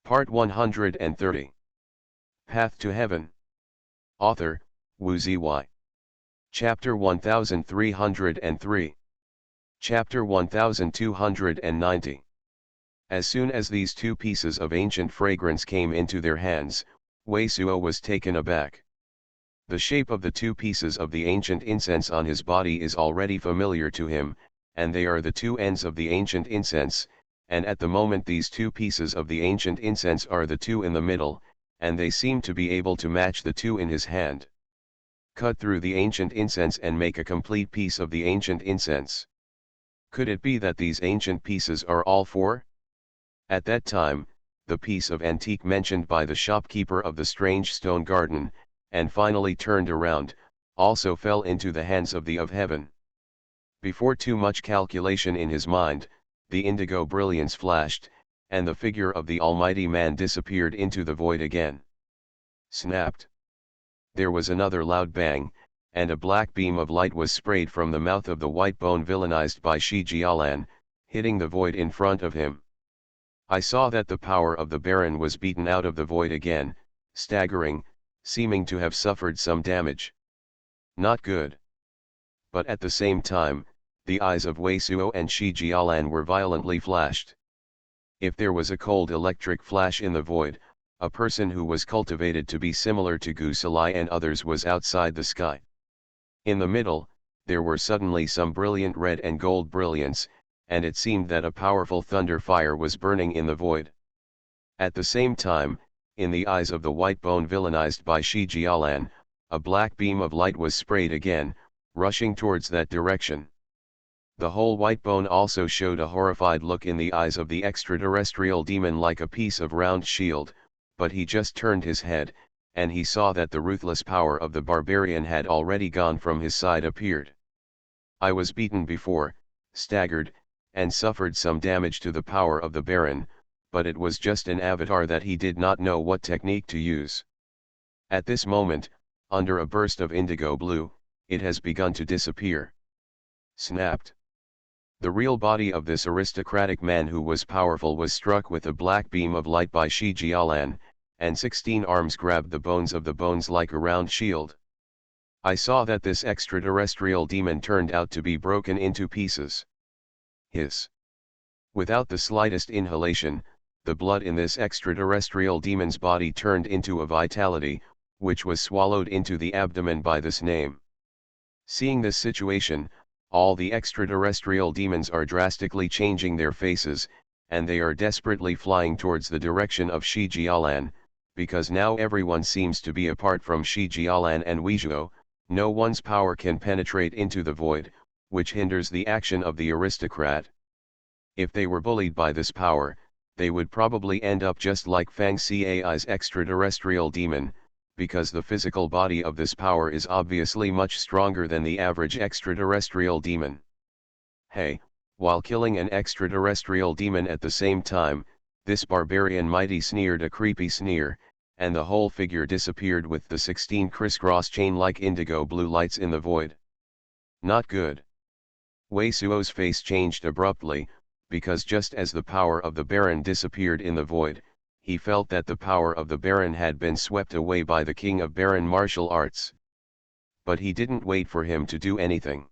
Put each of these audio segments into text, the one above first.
Part 130. Path to Heaven. Author, Wu Ziyi. Chapter 1303. Chapter 1290. As soon as these two pieces of ancient fragrance came into their hands, Wei Suo was taken aback. The shape of the two pieces of the ancient incense on his body is already familiar to him, and they are the two ends of the ancient incense, and at the moment these two pieces of the ancient incense are the two in the middle, and they seem to be able to match the two in his hand. Cut through the ancient incense and make a complete piece of the ancient incense. Could it be that these ancient pieces are all four? At that time, the piece of antique mentioned by the shopkeeper of the strange stone garden, and finally turned around, also fell into the hands of the of heaven. Before too much calculation in his mind, the indigo brilliance flashed, and the figure of the Almighty Man disappeared into the void again. Snapped. There was another loud bang, and a black beam of light was sprayed from the mouth of the white bone villainized by Shi Jialan, hitting the void in front of him. I saw that the power of the Baron was beaten out of the void again, staggering, seeming to have suffered some damage. Not good. But at the same time, the eyes of Wei Suo and Shi Jialan were violently flashed. If there was a cold electric flash in the void, a person who was cultivated to be similar to Gu Salai and others was outside the sky. In the middle, there were suddenly some brilliant red and gold brilliance, and it seemed that a powerful thunder fire was burning in the void. At the same time, in the eyes of the white bone villainized by Shi Jialan, a black beam of light was sprayed again, rushing towards that direction. The whole white bone also showed a horrified look in the eyes of the extraterrestrial demon like a piece of round shield, but he just turned his head, and he saw that the ruthless power of the barbarian had already gone from his side appeared. I was beaten before, staggered, and suffered some damage to the power of the Baron, but it was just an avatar that he did not know what technique to use. At this moment, under a burst of indigo blue, it has begun to disappear. Snapped. The real body of this aristocratic man who was powerful was struck with a black beam of light by Shi Jialan, and 16 arms grabbed the bones of the bones like a round shield. I saw that this extraterrestrial demon turned out to be broken into pieces. Hiss. Without the slightest inhalation, the blood in this extraterrestrial demon's body turned into a vitality, which was swallowed into the abdomen by this name. Seeing this situation, all the extraterrestrial demons are drastically changing their faces, and they are desperately flying towards the direction of Shi Jialan, because now everyone seems to be apart from Shi Jialan and Weizhuo. No one's power can penetrate into the void, which hinders the action of the aristocrat. If they were bullied by this power, they would probably end up just like Fang Cai's extraterrestrial demon, because the physical body of this power is obviously much stronger than the average extraterrestrial demon. Hey, while killing an extraterrestrial demon at the same time, this barbarian mighty sneered a creepy sneer, and the whole figure disappeared with the 16 crisscross chain-like indigo blue lights in the void. Not good. Wei Suo's face changed abruptly, because just as the power of the Baron disappeared in the void, he felt that the power of the Baron had been swept away by the king of Baron martial arts. But he didn't wait for him to do anything.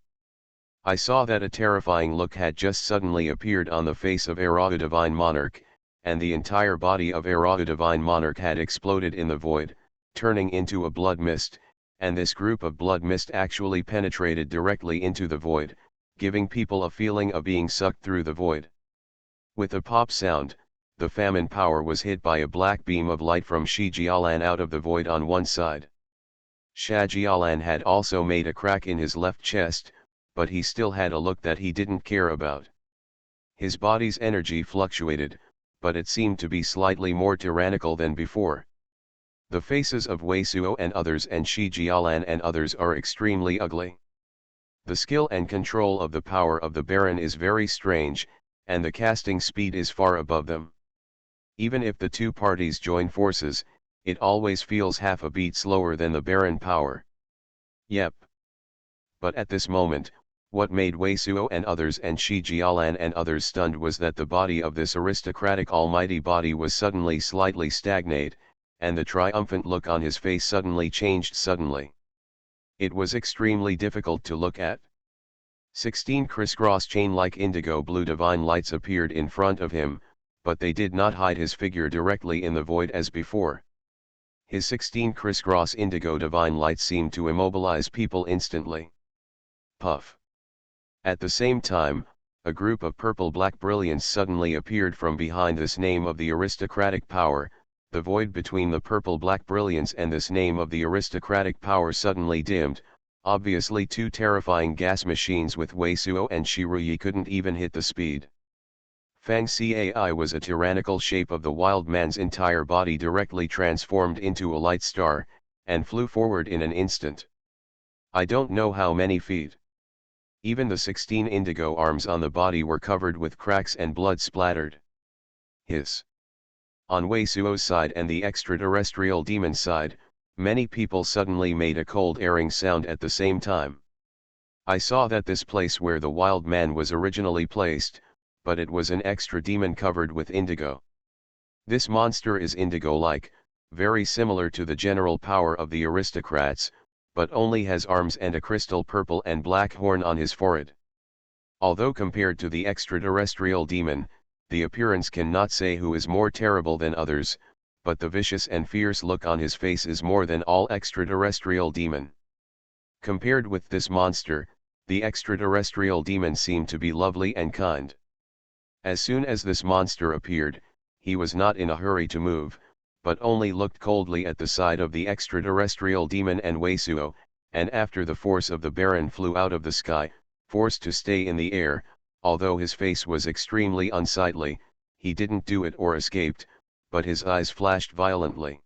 I saw that a terrifying look had just suddenly appeared on the face of Erau Divine Monarch, and the entire body of Erau Divine Monarch had exploded in the void, turning into a blood mist, and this group of blood mist actually penetrated directly into the void, giving people a feeling of being sucked through the void. With a pop sound, the famine power was hit by a black beam of light from Shi Jialan out of the void on one side. Shi Jialan had also made a crack in his left chest, but he still had a look that he didn't care about. His body's energy fluctuated, but it seemed to be slightly more tyrannical than before. The faces of Wei Suo and others and Shi Jialan and others are extremely ugly. The skill and control of the power of the Baron is very strange, and the casting speed is far above them. Even if the two parties join forces, it always feels half a beat slower than the Baron power. Yep. But at this moment, What made Wei Suo and others and Shi Jialan and others stunned was that the body of this aristocratic almighty body was suddenly slightly stagnate, and the triumphant look on his face suddenly changed suddenly. It was extremely difficult to look at. 16 crisscross chain-like indigo blue divine lights appeared in front of him, but they did not hide his figure directly in the void as before. His 16 crisscross indigo divine lights seemed to immobilize people instantly. Puff. At the same time, a group of purple-black brilliance suddenly appeared from behind this name of the aristocratic power. The void between the purple-black brilliance and this name of the aristocratic power suddenly dimmed. Obviously two terrifying gas machines with Wei Suo and Shi Ruyi couldn't even hit the speed. Fang Cai was a tyrannical shape of the wild man's entire body directly transformed into a light star, and flew forward in an instant. I don't know how many feet. Even the 16 indigo arms on the body were covered with cracks and blood splattered. Hiss. On Wei Suo's side and the extraterrestrial demon side, many people suddenly made a cold airing sound at the same time. I saw that this place where the wild man was originally placed, but it was an extra demon covered with indigo. This monster is indigo-like, very similar to the general power of the aristocrats, but only has arms and a crystal purple and black horn on his forehead. Although compared to the extraterrestrial demon, the appearance cannot say who is more terrible than others, but the vicious and fierce look on his face is more than all extraterrestrial demon. Compared with this monster, the extraterrestrial demon seemed to be lovely and kind. As soon as this monster appeared, he was not in a hurry to move, but only looked coldly at the side of the extraterrestrial demon and Wei Suo, and after the force of the Baron flew out of the sky, forced to stay in the air. Although his face was extremely unsightly, he didn't do it or escaped, but his eyes flashed violently.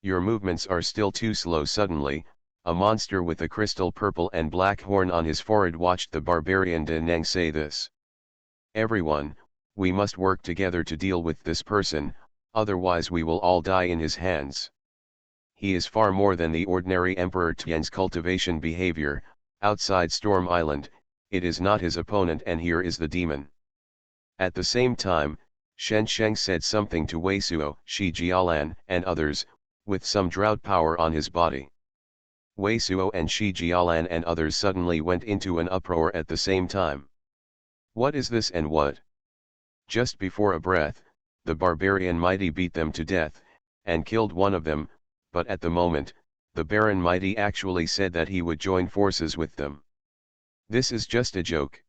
Your movements are still too slow. Suddenly, a monster with a crystal purple and black horn on his forehead watched the barbarian Da Nang say this. Everyone, we must work together to deal with this person, otherwise we will all die in his hands. He is far more than the ordinary Emperor Tian's cultivation behavior. Outside Storm Island, it is not his opponent, and here is the demon. At the same time, Shen Sheng said something to Wei Suo, Shi Jialan, and others, with some drought power on his body. Wei Suo and Shi Jialan and others suddenly went into an uproar at the same time. What is this and what? Just before a breath, the barbarian mighty beat them to death, and killed one of them, but at the moment, the Baron mighty actually said that he would join forces with them. This is just a joke.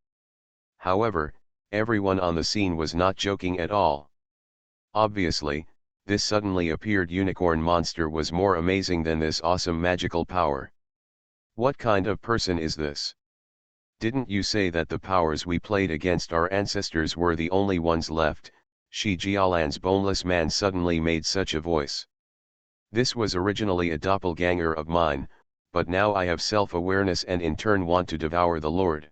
However, everyone on the scene was not joking at all. Obviously, this suddenly appeared unicorn monster was more amazing than this awesome magical power. What kind of person is this? Didn't you say that the powers we played against our ancestors were the only ones left? Shi Jialan's boneless man suddenly made such a voice. This was originally a doppelganger of mine, but now I have self-awareness and in turn want to devour the Lord.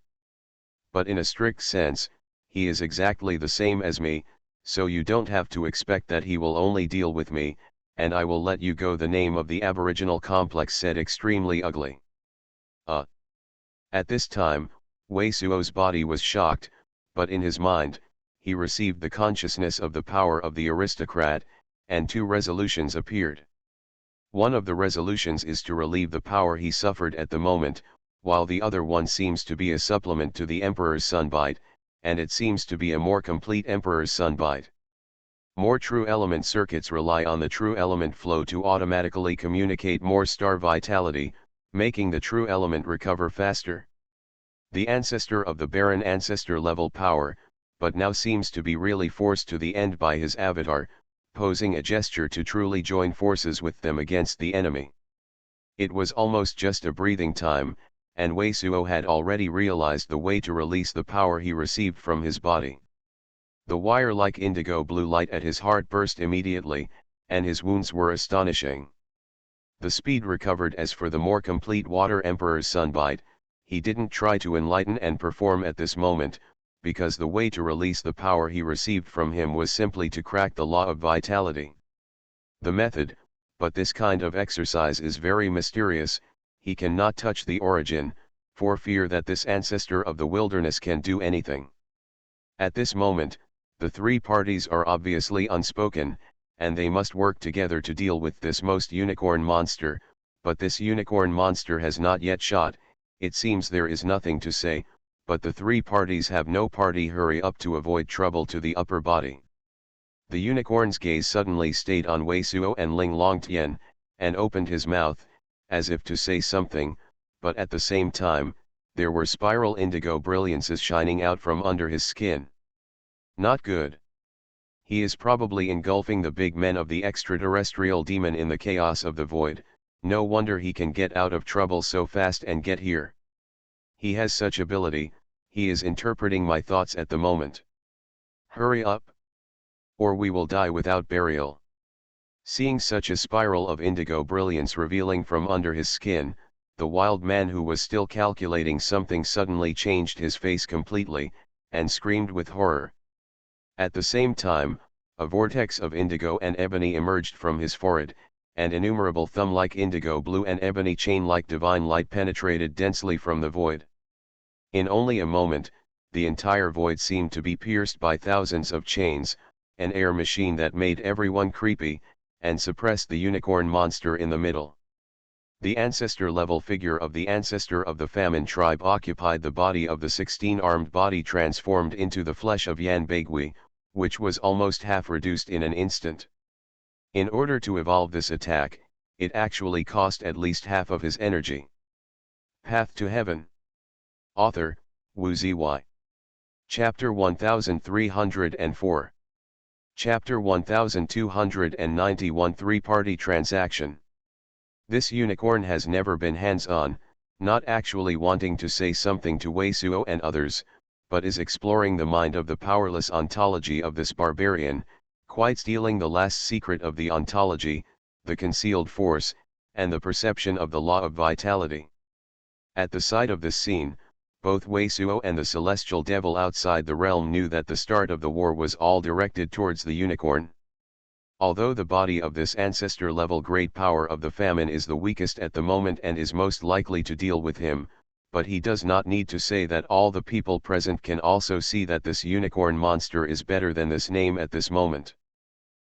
But in a strict sense, he is exactly the same as me, so you don't have to expect that he will only deal with me, and I will let you go. The name of the aboriginal complex said extremely ugly. At this time, Wei Suo's body was shocked, but in his mind, he received the consciousness of the power of the aristocrat, and two resolutions appeared. One of the resolutions is to relieve the power he suffered at the moment, while the other one seems to be a supplement to the Emperor's Sunbite, and it seems to be a more complete Emperor's Sunbite. More true element circuits rely on the true element flow to automatically communicate more star vitality, making the true element recover faster. The ancestor of the Baron ancestor level power, but now seems to be really forced to the end by his avatar, posing a gesture to truly join forces with them against the enemy. It was almost just a breathing time, and Wei Suo had already realized the way to release the power he received from his body. The wire-like indigo blue light at his heart burst immediately, and his wounds were astonishing. The speed recovered. As for the more complete Water Emperor's Sunbite, he didn't try to enlighten and perform at this moment, because the way to release the power he received from him was simply to crack the law of vitality. The method, but this kind of exercise is very mysterious. He cannot touch the origin, for fear that this ancestor of the wilderness can do anything. At this moment, the three parties are obviously unspoken, and they must work together to deal with this most unicorn monster, but this unicorn monster has not yet shot. It seems there is nothing to say, but the three parties have no party hurry up to avoid trouble to the upper body. The unicorn's gaze suddenly stayed on Wei Suo and Ling Longtian, and opened his mouth, as if to say something, but at the same time, there were spiral indigo brilliances shining out from under his skin. Not good. He is probably engulfing the big men of the extraterrestrial demon in the chaos of the void. No wonder he can get out of trouble so fast and get here. He has such ability, he is interpreting my thoughts at the moment. Hurry up, or we will die without burial. Seeing such a spiral of indigo brilliance revealing from under his skin, the wild man who was still calculating something suddenly changed his face completely, and screamed with horror. At the same time, a vortex of indigo and ebony emerged from his forehead, and innumerable thumb-like indigo blue and ebony chain-like divine light penetrated densely from the void. In only a moment, the entire void seemed to be pierced by thousands of chains, an air machine that made everyone creepy, and suppressed the unicorn monster in the middle. The ancestor-level figure of the ancestor of the famine tribe occupied the body of the 16-armed body transformed into the flesh of Yan Baigui, which was almost half reduced in an instant. In order to evolve this attack, it actually cost at least half of his energy. Path to Heaven. Author, Wu Ziyi. Chapter 1304. Chapter 1291 Three-Party Transaction. This unicorn has never been hands-on, not actually wanting to say something to Wei Suo and others, but is exploring the mind of the powerless ontology of this barbarian, quite stealing the last secret of the ontology, the concealed force, and the perception of the law of vitality. At the sight of this scene, both Wei Suo and the celestial devil outside the realm knew that the start of the war was all directed towards the unicorn. Although the body of this ancestor-level great power of the famine is the weakest at the moment and is most likely to deal with him, but he does not need to say that all the people present can also see that this unicorn monster is better than this name at this moment.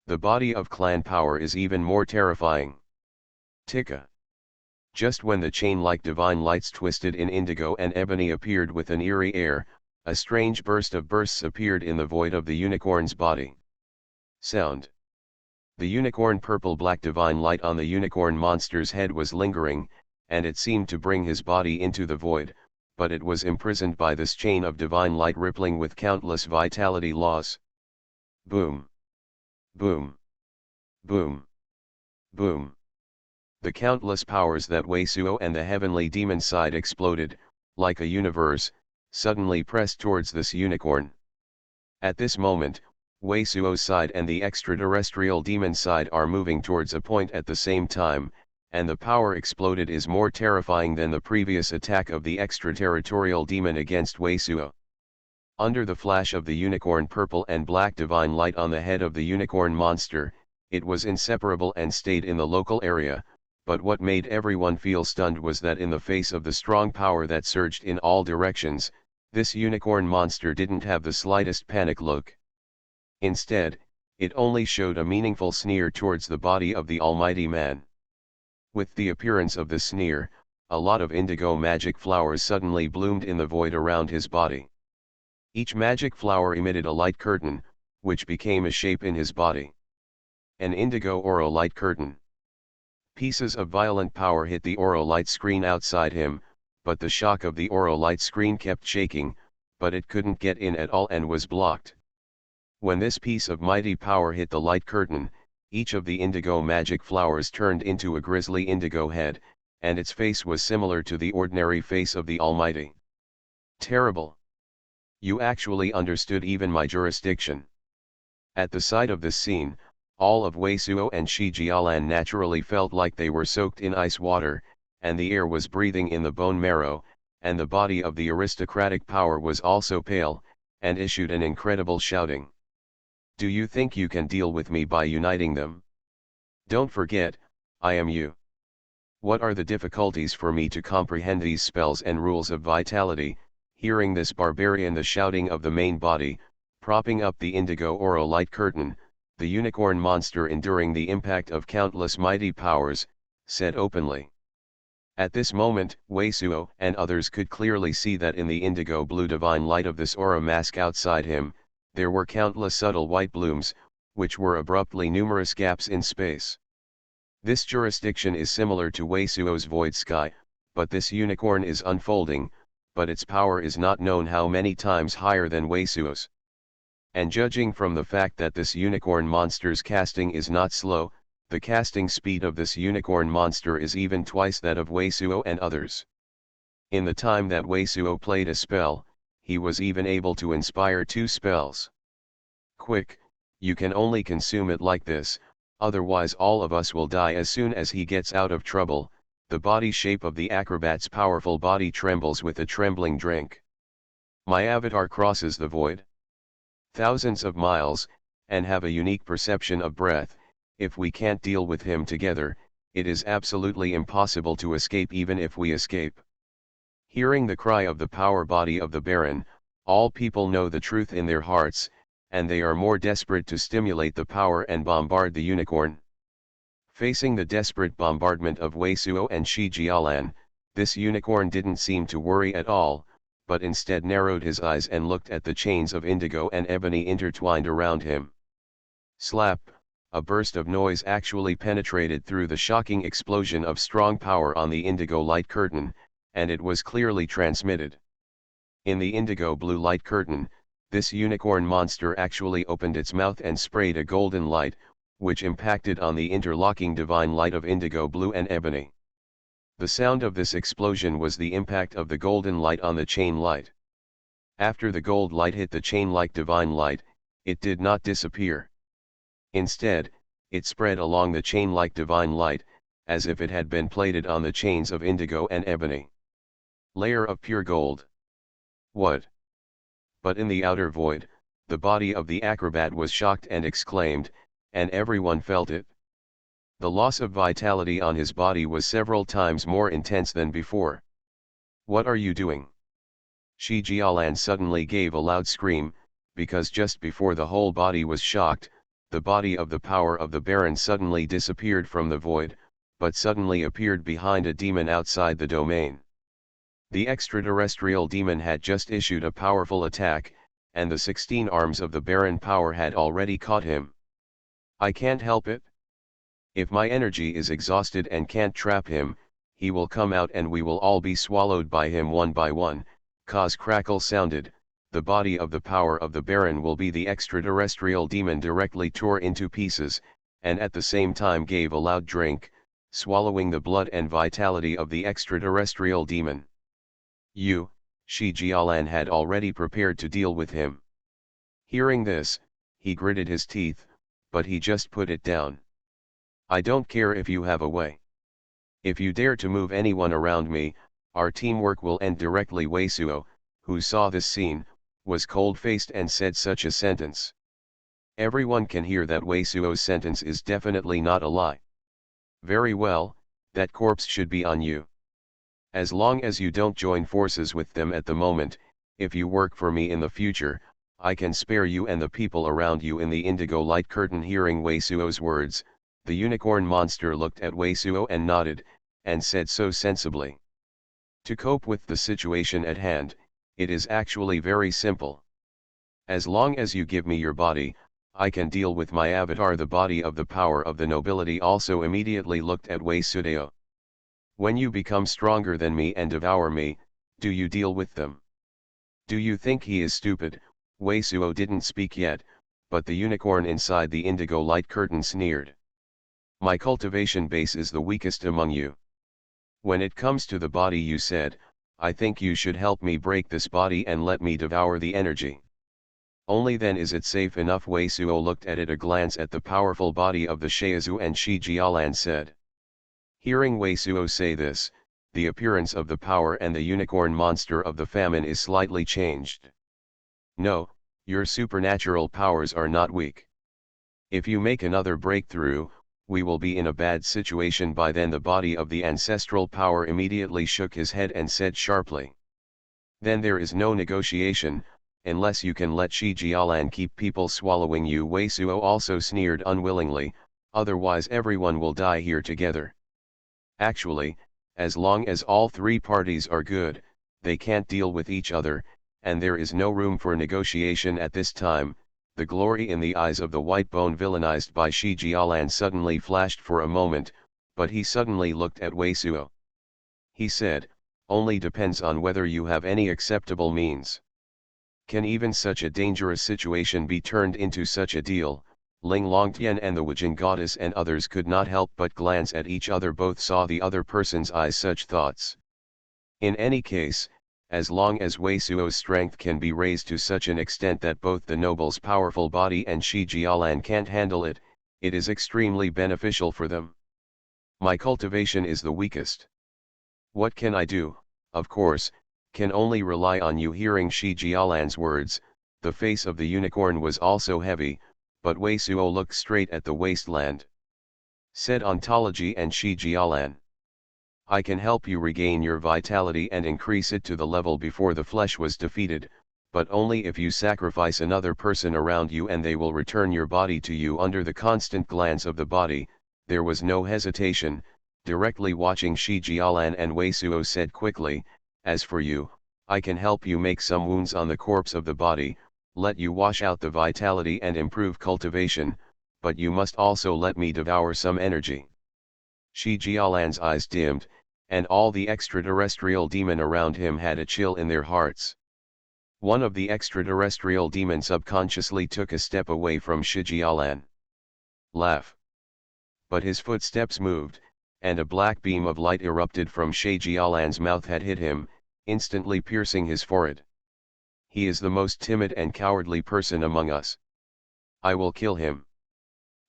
The body of clan power is even more terrifying. Tika. Just when the chain-like divine lights twisted in indigo and ebony appeared with an eerie air, a strange burst of bursts appeared in the void of the unicorn's body. Sound. The unicorn purple-black divine light on the unicorn monster's head was lingering, and it seemed to bring his body into the void, but it was imprisoned by this chain of divine light rippling with countless vitality laws. Boom. Boom. Boom. Boom. The countless powers that Wei Suo and the heavenly demon side exploded, like a universe, suddenly pressed towards this unicorn. At this moment, Wei Suo's side and the extraterrestrial demon side are moving towards a point at the same time, and the power exploded is more terrifying than the previous attack of the extraterritorial demon against Wei Suo. Under the flash of the unicorn purple and black divine light on the head of the unicorn monster, it was inseparable and stayed in the local area, but what made everyone feel stunned was that in the face of the strong power that surged in all directions, this unicorn monster didn't have the slightest panic look. Instead, it only showed a meaningful sneer towards the body of the Almighty Man. With the appearance of the sneer, a lot of indigo magic flowers suddenly bloomed in the void around his body. Each magic flower emitted a light curtain, which became a shape in his body. An indigo aura light curtain. Pieces of violent power hit the aura light screen outside him, but the shock of the aura light screen kept shaking, but it couldn't get in at all and was blocked. When this piece of mighty power hit the light curtain, each of the indigo magic flowers turned into a grisly indigo head, and its face was similar to the ordinary face of the Almighty. Terrible. You actually understood even my jurisdiction. At the sight of this scene, all of Wei Suo and Shi Jialan naturally felt like they were soaked in ice water, and the air was breathing in the bone marrow, and the body of the aristocratic power was also pale, and issued an incredible shouting. Do you think you can deal with me by uniting them? Don't forget, I am you. What are the difficulties for me to comprehend these spells and rules of vitality? Hearing this barbarian, the shouting of the main body, propping up the indigo aura light curtain, the unicorn monster, enduring the impact of countless mighty powers, said openly. At this moment, Suo and others could clearly see that in the indigo blue divine light of this aura mask outside him, there were countless subtle white blooms, which were abruptly numerous gaps in space. This jurisdiction is similar to Suo's void sky, but this unicorn is unfolding, but its power is not known how many times higher than Suo's. And judging from the fact that this unicorn monster's casting is not slow, the casting speed of this unicorn monster is even twice that of Suo and others. In the time that Suo played a spell, he was even able to inspire 2 spells. Quick, you can only consume it like this, otherwise all of us will die as soon as he gets out of trouble. The body shape of the acrobat's powerful body trembles with a trembling drink. My avatar crosses the void. Thousands of miles, and have a unique perception of breath. If we can't deal with him together, it is absolutely impossible to escape even if we escape. Hearing the cry of the power body of the Baron, all people know the truth in their hearts, and they are more desperate to stimulate the power and bombard the unicorn. Facing the desperate bombardment of Suo and Shi Jialan, this unicorn didn't seem to worry at all, but instead narrowed his eyes and looked at the chains of indigo and ebony intertwined around him. Slap! A burst of noise actually penetrated through the shocking explosion of strong power on the indigo light curtain, and it was clearly transmitted. In the indigo blue light curtain, this unicorn monster actually opened its mouth and sprayed a golden light, which impacted on the interlocking divine light of indigo blue and ebony. The sound of this explosion was the impact of the golden light on the chain light. After the gold light hit the chain like divine light, it did not disappear. Instead, it spread along the chain like divine light, as if it had been plated on the chains of indigo and ebony. Layer of pure gold. What? But in the outer void, the body of the acrobat was shocked and exclaimed, and everyone felt it. The loss of vitality on his body was several times more intense than before. What are you doing? Shi Jialan suddenly gave a loud scream, because just before the whole body was shocked, the body of the power of the Baron suddenly disappeared from the void, but suddenly appeared behind a demon outside the domain. The extraterrestrial demon had just issued a powerful attack, and the 16 arms of the Baron power had already caught him. I can't help it. If my energy is exhausted and can't trap him, he will come out and we will all be swallowed by him one by one. Cause crackle sounded, the body of the power of the Baron will be the extraterrestrial demon directly tore into pieces, and at the same time gave a loud drink, swallowing the blood and vitality of the extraterrestrial demon. Shi Jialan had already prepared to deal with him. Hearing this, he gritted his teeth, but he just put it down. I don't care if you have a way. If you dare to move anyone around me, our teamwork will end directly. Suo, who saw this scene, was cold-faced and said such a sentence. Everyone can hear that Suo's sentence is definitely not a lie. Very well, that corpse should be on you. As long as you don't join forces with them at the moment, if you work for me in the future, I can spare you and the people around you in the indigo light curtain. Hearing Suo's words, the unicorn monster looked at Suo and nodded, and said so sensibly. To cope with the situation at hand, it is actually very simple. As long as you give me your body, I can deal with my avatar. The body of the power of the nobility also immediately looked at Suo. When you become stronger than me and devour me, do you deal with them? Do you think he is stupid? Suo didn't speak yet, but the unicorn inside the indigo light curtain sneered. My cultivation base is the weakest among you. When it comes to the body, you said, I think you should help me break this body and let me devour the energy. Only then is it safe enough. Suo looked at it a glance at the powerful body of the Shaizu and Shi Jialan said. Hearing Suo say this, the appearance of the power and the unicorn monster of the famine is slightly changed. No, your supernatural powers are not weak. If you make another breakthrough, we will be in a bad situation by then. The body of the ancestral power immediately shook his head and said sharply. Then there is no negotiation, unless you can let Shi Jialan keep people swallowing you. Wei Suo also sneered unwillingly, otherwise everyone will die here together. Actually, as long as all three parties are good, they can't deal with each other, and there is no room for negotiation at this time. The glory in the eyes of the white bone villainized by Shi Jialan suddenly flashed for a moment, but he suddenly looked at Wei Suo. He said, only depends on whether you have any acceptable means. Can even such a dangerous situation be turned into such a deal? Ling Longtian and the Wujing goddess and others could not help but glance at each other. Both saw the other person's eyes such thoughts. In any case, as long as Wei Suo's strength can be raised to such an extent that both the noble's powerful body and Shi Jialan can't handle it, it is extremely beneficial for them. My cultivation is the weakest. What can I do? Of course, can only rely on you. Hearing Shi Jialan's words, the face of the unicorn was also heavy, but Wei Suo looked straight at the wasteland. Said Ontology and Shi Jialan. I can help you regain your vitality and increase it to the level before the flesh was defeated, but only if you sacrifice another person around you and they will return your body to you. Under the constant glance of the body, there was no hesitation. Directly watching Shi Jialan and Wei Suo said quickly, as for you, I can help you make some wounds on the corpse of the body, let you wash out the vitality and improve cultivation, but you must also let me devour some energy. Shi Jialan's eyes dimmed, and all the extraterrestrial demon around him had a chill in their hearts. One of the extraterrestrial demons subconsciously took a step away from Shi Jialan. Laugh. But his footsteps moved, and a black beam of light erupted from Shi Jialan's mouth had hit him, instantly piercing his forehead. He is the most timid and cowardly person among us. I will kill him.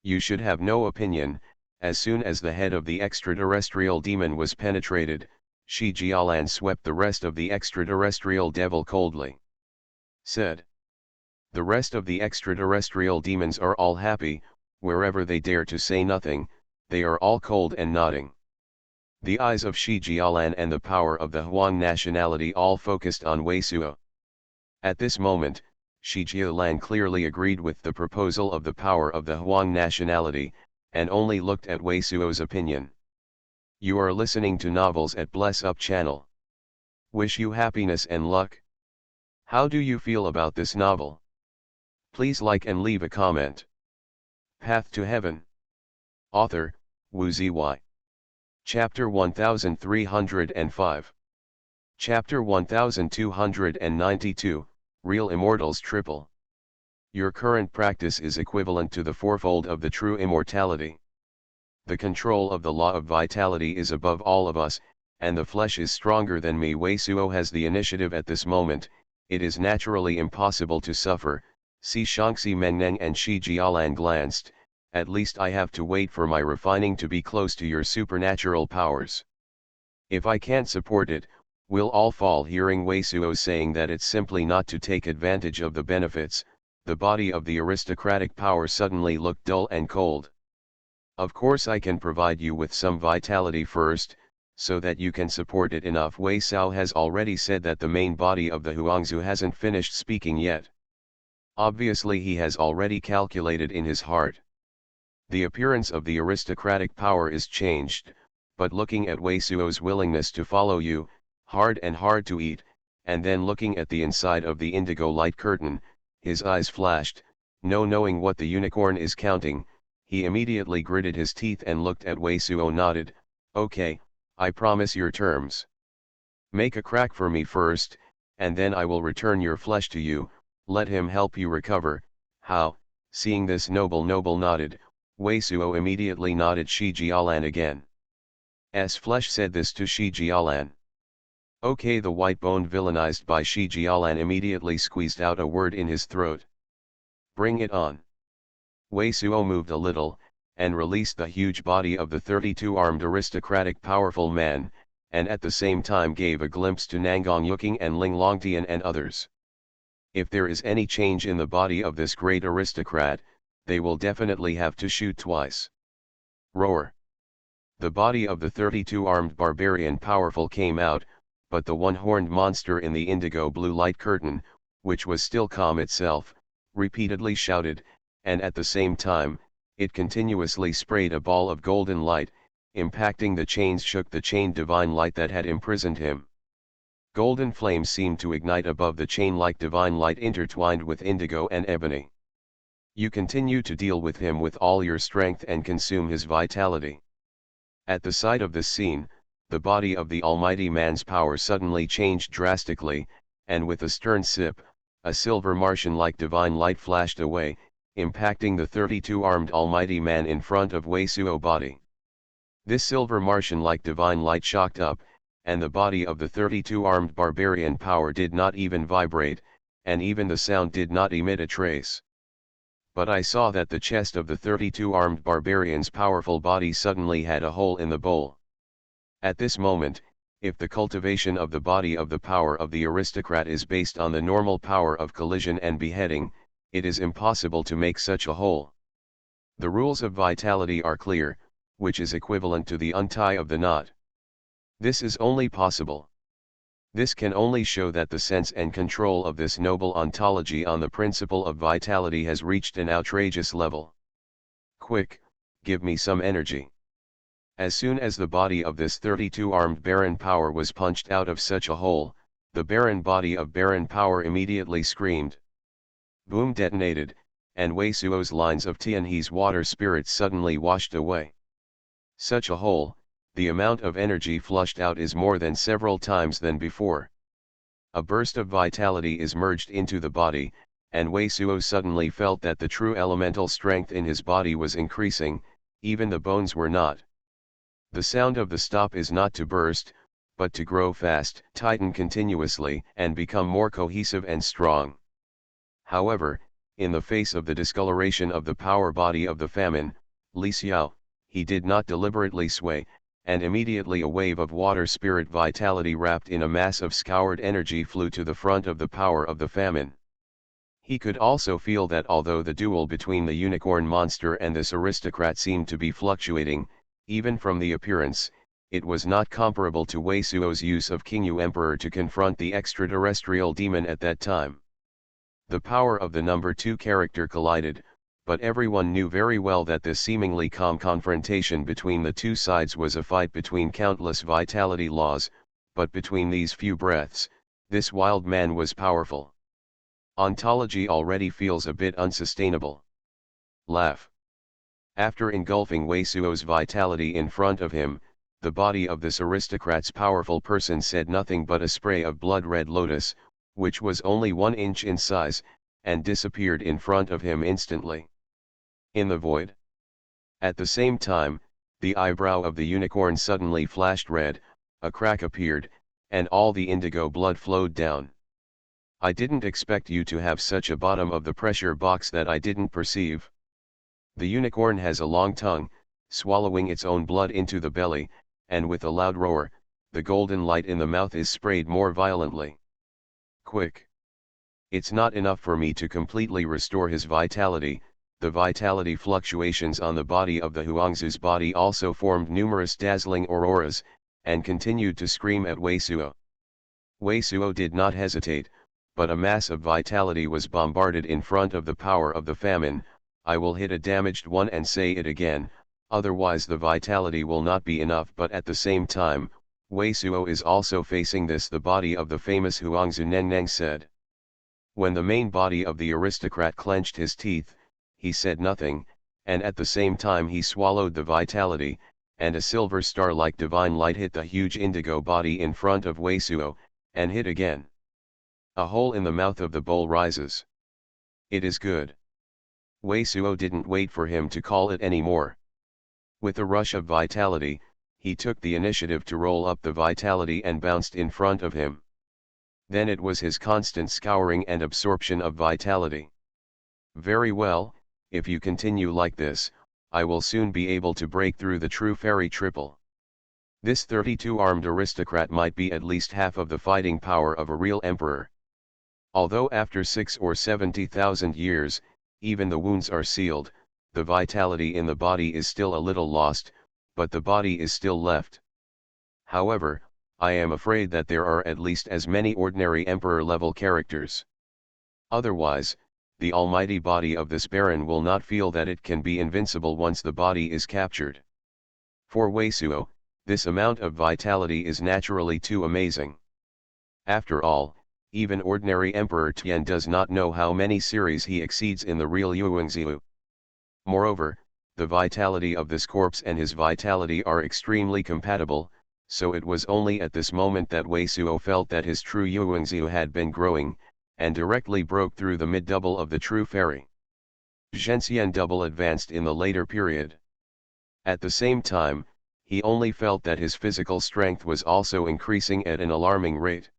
You should have no opinion. As soon as the head of the extraterrestrial demon was penetrated, Shi Jialan swept the rest of the extraterrestrial devil coldly. Said. The rest of the extraterrestrial demons are all happy, wherever they dare to say nothing, they are all cold and nodding. The eyes of Shi Jialan and the power of the Huang nationality all focused on Wei Suo. At this moment, Shi Jialan clearly agreed with the proposal of the power of the Huang nationality, and only looked at Wei Suo's opinion. You are listening to Novels at Bless Up channel. Wish you happiness and luck. How do you feel about this novel? Please like and leave a comment. Path to Heaven. Author, Wu Ziyi. Chapter 1305. Chapter 1292, Real Immortals Triple. Your current practice is equivalent to the fourfold of the true immortality. The control of the law of vitality is above all of us, and the flesh is stronger than me. Wei Suo has the initiative at this moment. It is naturally impossible to suffer. Si Shangxi Mengneng and Shi Jialan glanced. At least I have to wait for my refining to be close to your supernatural powers. If I can't support it, we'll all fall. Hearing Wei Suo saying that it's simply not to take advantage of the benefits, the body of the aristocratic power suddenly looked dull and cold. Of course I can provide you with some vitality first, so that you can support it enough. Wei Suo has already said that the main body of the Huangzu hasn't finished speaking yet. Obviously he has already calculated in his heart. The appearance of the aristocratic power is changed, but looking at Wei Suo's willingness to follow you, hard and hard to eat, and then looking at the inside of the indigo light curtain, his eyes flashed. No knowing what the unicorn is counting, he immediately gritted his teeth and looked at Wei Suo. Nodded. Okay, I promise your terms. Make a crack for me first, and then I will return your flesh to you. Let him help you recover. How? Seeing this, noble nodded. Wei Suo immediately nodded. Shi Jialan again. S flesh said this to Shi Jialan. Okay. The white bone villainized by Shi Jialan immediately squeezed out a word in his throat. Bring it on. Wei Suo moved a little, and released the huge body of the 32-armed aristocratic powerful man, and at the same time gave a glimpse to Nangang Yuking and Ling Longtian and others. If there is any change in the body of this great aristocrat, they will definitely have to shoot twice. Roar. The body of the 32-armed barbarian powerful came out, but the one-horned monster in the indigo blue light curtain, which was still calm itself, repeatedly shouted, and at the same time, it continuously sprayed a ball of golden light, impacting the chains shook the chained divine light that had imprisoned him. Golden flames seemed to ignite above the chain like divine light intertwined with indigo and ebony. You continue to deal with him with all your strength and consume his vitality. At the sight of this scene, the body of the Almighty Man's power suddenly changed drastically, and with a stern sip, a silver Martian-like divine light flashed away, impacting the 32-armed Almighty Man in front of Wei Suo body. This silver Martian-like divine light shocked up, and the body of the 32-armed barbarian power did not even vibrate, and even the sound did not emit a trace. But I saw that the chest of the 32-armed barbarian's powerful body suddenly had a hole in the bowl. At this moment, if the cultivation of the body of the power of the aristocrat is based on the normal power of collision and beheading, it is impossible to make such a hole. The rules of vitality are clear, which is equivalent to the untie of the knot. This is only possible. This can only show that the sense and control of this noble ontology on the principle of vitality has reached an outrageous level. Quick, give me some energy. As soon as the body of this 32-armed Baron Power was punched out of such a hole, the barren body of Baron Power immediately screamed. Boom detonated, and Wei Suo's lines of Tianhe's water spirits suddenly washed away. Such a hole, the amount of energy flushed out is more than several times than before. A burst of vitality is merged into the body, and Wei Suo suddenly felt that the true elemental strength in his body was increasing, even the bones were not. The sound of the stop is not to burst, but to grow fast, tighten continuously, and become more cohesive and strong. However, in the face of the discoloration of the power body of the famine, Li Xiao, he did not deliberately sway, and immediately a wave of water spirit vitality wrapped in a mass of scoured energy flew to the front of the power of the famine. He could also feel that although the duel between the unicorn monster and this aristocrat seemed to be fluctuating, even from the appearance, it was not comparable to Wei Suo's use of Qingyu Emperor to confront the extraterrestrial demon at that time. The power of the number 2 character collided, but everyone knew very well that this seemingly calm confrontation between the two sides was a fight between countless vitality laws, but between these few breaths, this wild man was powerful. Ontology already feels a bit unsustainable. Laugh. After engulfing Wei Suo's vitality in front of him, the body of this aristocrat's powerful person said nothing but a spray of blood-red lotus, which was only 1 inch in size, and disappeared in front of him instantly. In the void. At the same time, the eyebrow of the unicorn suddenly flashed red, a crack appeared, and all the indigo blood flowed down. I didn't expect you to have such a bottom of the pressure box that I didn't perceive. The unicorn has a long tongue, swallowing its own blood into the belly, and with a loud roar, the golden light in the mouth is sprayed more violently. Quick! It's not enough for me to completely restore his vitality. The vitality fluctuations on the body of the Huangzu's body also formed numerous dazzling auroras, and continued to scream at Wei Suo. Wei Suo did not hesitate, but a mass of vitality was bombarded in front of the power of the famine. I will hit a damaged one and say it again, otherwise the vitality will not be enough. But at the same time, Wei Suo is also facing this. The body of the famous Huangzu Neng said. When the main body of the aristocrat clenched his teeth, he said nothing, and at the same time he swallowed the vitality, and a silver star-like divine light hit the huge indigo body in front of Wei Suo, and hit again. A hole in the mouth of the bowl rises. It is good. Wei Suo didn't wait for him to call it anymore. With a rush of vitality, he took the initiative to roll up the vitality and bounced in front of him. Then it was his constant scouring and absorption of vitality. Very well, if you continue like this, I will soon be able to break through the true fairy triple. This 32-armed aristocrat might be at least half of the fighting power of a real emperor. Although after 6 or 70,000 years, even the wounds are sealed, the vitality in the body is still a little lost, but the body is still left. However, I am afraid that there are at least as many ordinary emperor-level characters. Otherwise, the almighty body of this baron will not feel that it can be invincible once the body is captured. For Wei Suo, this amount of vitality is naturally too amazing. After all, even ordinary Emperor Tian does not know how many series he exceeds in the real Yuengziu. Moreover, the vitality of this corpse and his vitality are extremely compatible, so it was only at this moment that Wei Suo felt that his true Yuengziu had been growing, and directly broke through the mid-double of the true fairy. Zhenxian double advanced in the later period. At the same time, he only felt that his physical strength was also increasing at an alarming rate.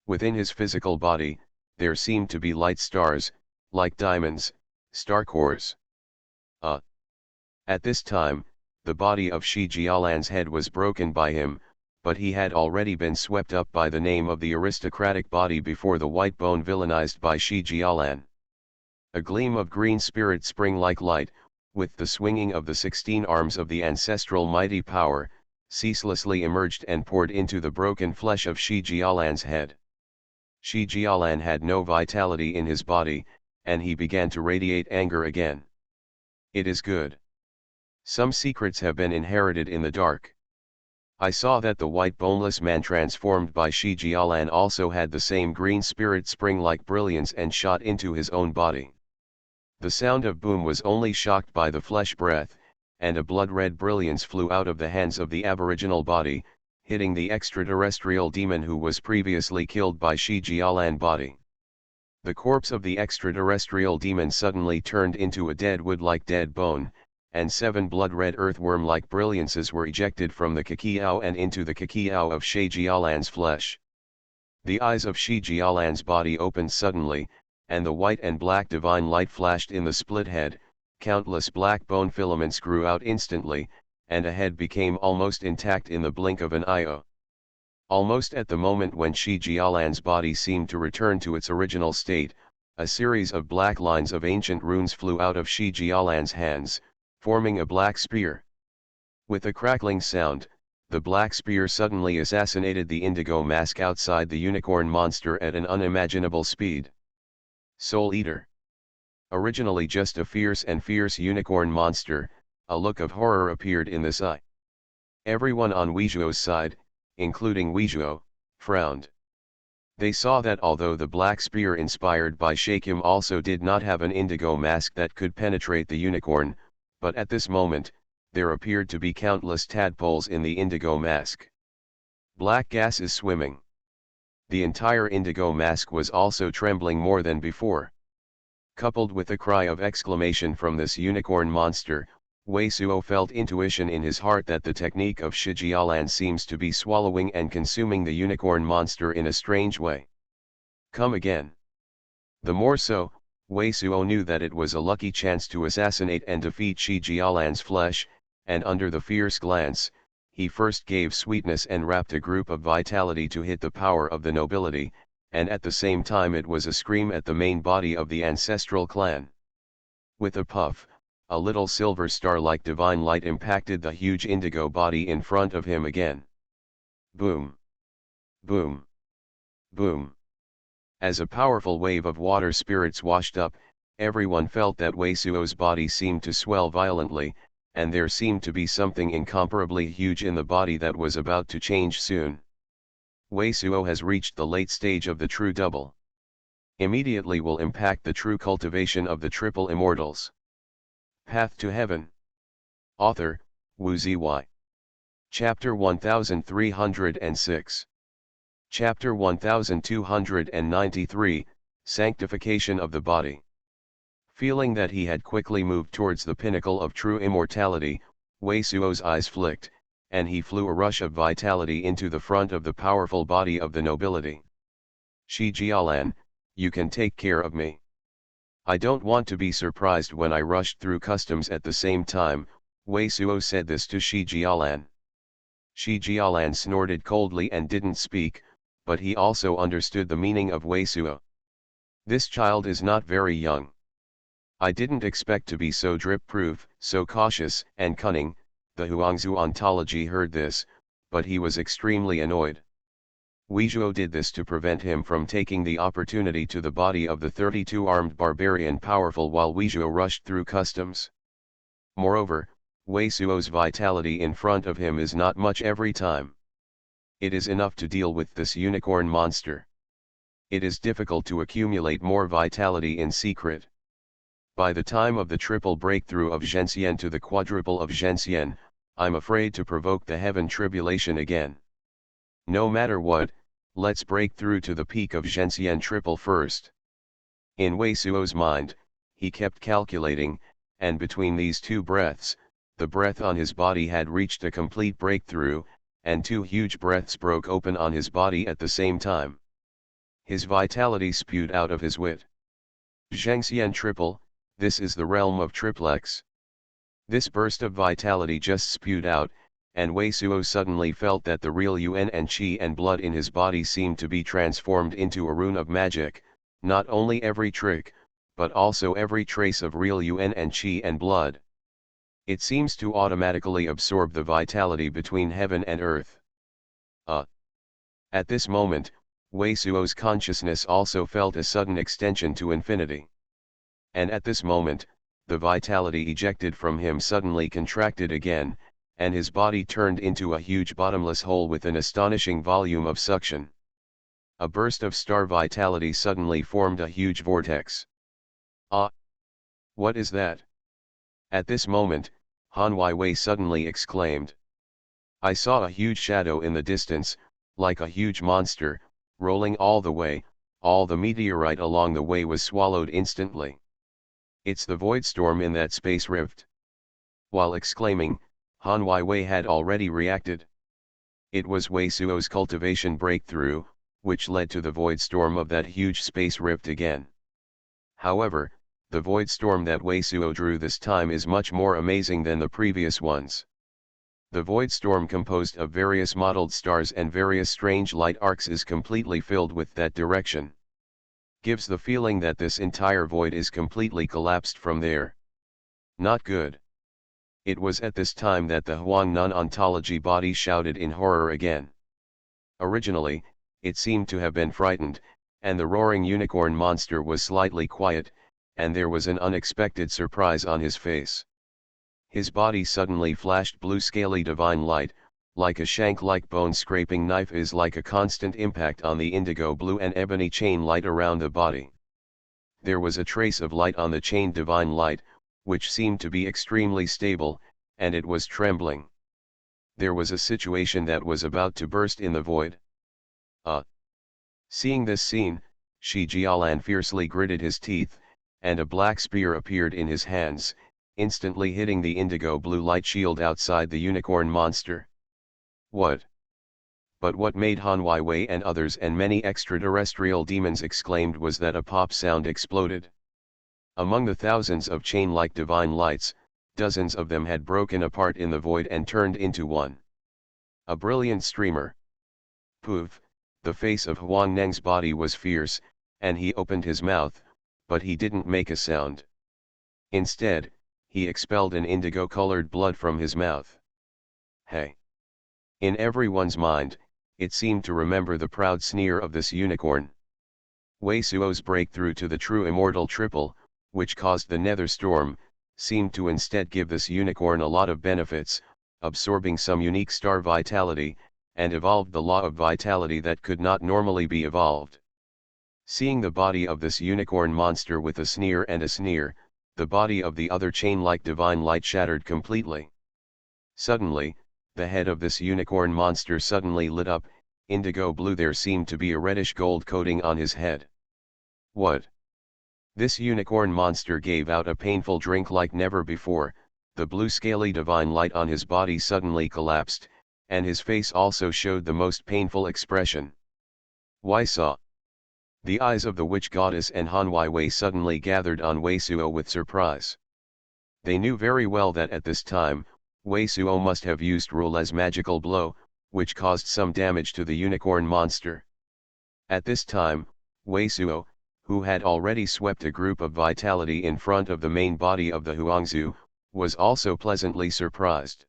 Within his physical body, there seemed to be light stars, like diamonds, star cores. At this time, the body of Shi Jialan's head was broken by him, but he had already been swept up by the name of the aristocratic body before the white bone villainized by Shi Jialan. A gleam of green spirit spring like light, with the swinging of the 16 arms of the ancestral mighty power, ceaselessly emerged and poured into the broken flesh of Shi Jialan's head. Shi Jialan had no vitality in his body, and he began to radiate anger again. It is good. Some secrets have been inherited in the dark. I saw that the white boneless man transformed by Shi Jialan also had the same green spirit spring-like brilliance and shot into his own body. The sound of boom was only shocked by the flesh breath, and a blood-red brilliance flew out of the hands of the aboriginal body, hitting the extraterrestrial demon who was previously killed by Shi Jialan body. The corpse of the extraterrestrial demon suddenly turned into a dead wood-like dead bone, and 7 blood-red earthworm-like brilliances were ejected from the Kikiao and into the Kikiao of Shi Jialan's flesh. The eyes of Shi Jialan's body opened suddenly, and the white and black divine light flashed in the split head, countless black bone filaments grew out instantly, and a head became almost intact in the blink of an eye. Almost at the moment when Shi Jialan's body seemed to return to its original state, a series of black lines of ancient runes flew out of Shi Jialan's hands, forming a black spear. With a crackling sound, the black spear suddenly assassinated the indigo mask outside the unicorn monster at an unimaginable speed. Soul Eater. Originally just a fierce unicorn monster, a look of horror appeared in this eye. Everyone on Weizhuo's side, including Weizhuo, frowned. They saw that although the black spear inspired by Shakim also did not have an indigo mask that could penetrate the unicorn, but at this moment, there appeared to be countless tadpoles in the indigo mask. Black gas is swimming. The entire indigo mask was also trembling more than before. Coupled with a cry of exclamation from this unicorn monster, Wei Suo felt intuition in his heart that the technique of Shi Jialan seems to be swallowing and consuming the unicorn monster in a strange way. Come again. The more so, Wei Suo knew that it was a lucky chance to assassinate and defeat Shi Jialan's flesh, and under the fierce glance, he first gave sweetness and wrapped a group of vitality to hit the power of the nobility, and at the same time it was a scream at the main body of the ancestral clan. With a puff, a little silver star-like divine light impacted the huge indigo body in front of him again. Boom! Boom! Boom! As a powerful wave of water spirits washed up, everyone felt that Wei Suo's body seemed to swell violently, and there seemed to be something incomparably huge in the body that was about to change soon. Wei Suo has reached the late stage of the true double. Immediately will impact the true cultivation of the triple immortals. Path to Heaven. Author, Wu Zy. Chapter 1306. Chapter 1293, Sanctification of the Body. Feeling that he had quickly moved towards the pinnacle of true immortality, Wei Suo's eyes flicked, and he flew a rush of vitality into the front of the powerful body of the nobility. Shi Jialan, you can take care of me. I don't want to be surprised when I rushed through customs at the same time. Wei Suo said this to Shi Jialan. Shi Jialan snorted coldly and didn't speak, but he also understood the meaning of Wei Suo. This child is not very young. I didn't expect to be so drip-proof, so cautious and cunning. The Huangzu ontology heard this, but he was extremely annoyed. Weizhuo did this to prevent him from taking the opportunity to the body of the 32-armed barbarian powerful while Weizhuo rushed through customs. Moreover, Weizhuo's vitality in front of him is not much every time. It is enough to deal with this unicorn monster. It is difficult to accumulate more vitality in secret. By the time of the triple breakthrough of Zhenxian to the quadruple of Zhenxian, I'm afraid to provoke the heaven tribulation again. No matter what, let's break through to the peak of Zhenxian triple first. In Weizhuo's mind, he kept calculating, and between these two breaths, the breath on his body had reached a complete breakthrough, and two huge breaths broke open on his body at the same time. His vitality spewed out of his wit. Zhenxian triple, this is the realm of triplex. This burst of vitality just spewed out, and Weizhuo suddenly felt that the real yuan and qi and blood in his body seemed to be transformed into a rune of magic, not only every trick, but also every trace of real yuan and qi and blood. It seems to automatically absorb the vitality between heaven and earth. At this moment, Weizhuo's consciousness also felt a sudden extension to infinity. And at this moment, the vitality ejected from him suddenly contracted again, and his body turned into a huge bottomless hole with an astonishing volume of suction. A burst of star vitality suddenly formed a huge vortex. What is that? At this moment, Han Weiwei suddenly exclaimed. I saw a huge shadow in the distance, like a huge monster, rolling all the way. All the meteorite along the way was swallowed instantly. It's the void storm in that space rift. While exclaiming, Han Weiwei had already reacted. It was Weizhuo's cultivation breakthrough, which led to the void storm of that huge space rift again. However, the void storm that Weizhuo drew this time is much more amazing than the previous ones. The void storm, composed of various mottled stars and various strange light arcs, is completely filled with that direction. Gives the feeling that this entire void is completely collapsed from there. Not good. It was at this time that the Huangnan ontology body shouted in horror again. Originally, it seemed to have been frightened, and the roaring unicorn monster was slightly quiet, and there was an unexpected surprise on his face. His body suddenly flashed blue scaly divine light, like a shank-like bone-scraping knife is like a constant impact on the indigo blue and ebony chain light around the body. There was a trace of light on the chain divine light, which seemed to be extremely stable, and it was trembling. There was a situation that was about to burst in the void. Seeing this scene, Shi Jialan fiercely gritted his teeth, and a black spear appeared in his hands, instantly hitting the indigo blue light shield outside the unicorn monster. What? But what made Han Weiwei and others and many extraterrestrial demons exclaimed was that a pop sound exploded. Among the thousands of chain-like divine lights, dozens of them had broken apart in the void and turned into one. A brilliant streamer. Poof, the face of Huang Neng's body was fierce, and he opened his mouth, but he didn't make a sound. Instead, he expelled an indigo-colored blood from his mouth. Hey! In everyone's mind, it seemed to remember the proud sneer of this unicorn. Weizhuo's breakthrough to the true immortal triple, which caused the nether storm, seemed to instead give this unicorn a lot of benefits, absorbing some unique star vitality, and evolved the law of vitality that could not normally be evolved. Seeing the body of this unicorn monster with a sneer, the body of the other chain-like divine light shattered completely. Suddenly, the head of this unicorn monster suddenly lit up, indigo blue. There seemed to be a reddish gold coating on his head. What? This unicorn monster gave out a painful drink like never before. The blue scaly divine light on his body suddenly collapsed, and his face also showed the most painful expression. Why saw? The eyes of the witch goddess and Han Weiwei suddenly gathered on Weizhuo with surprise. They knew very well that at this time, Weizhuo must have used Rule's magical blow, which caused some damage to the unicorn monster. At this time, Weizhuo, who had already swept a group of vitality in front of the main body of the Huangzu, was also pleasantly surprised.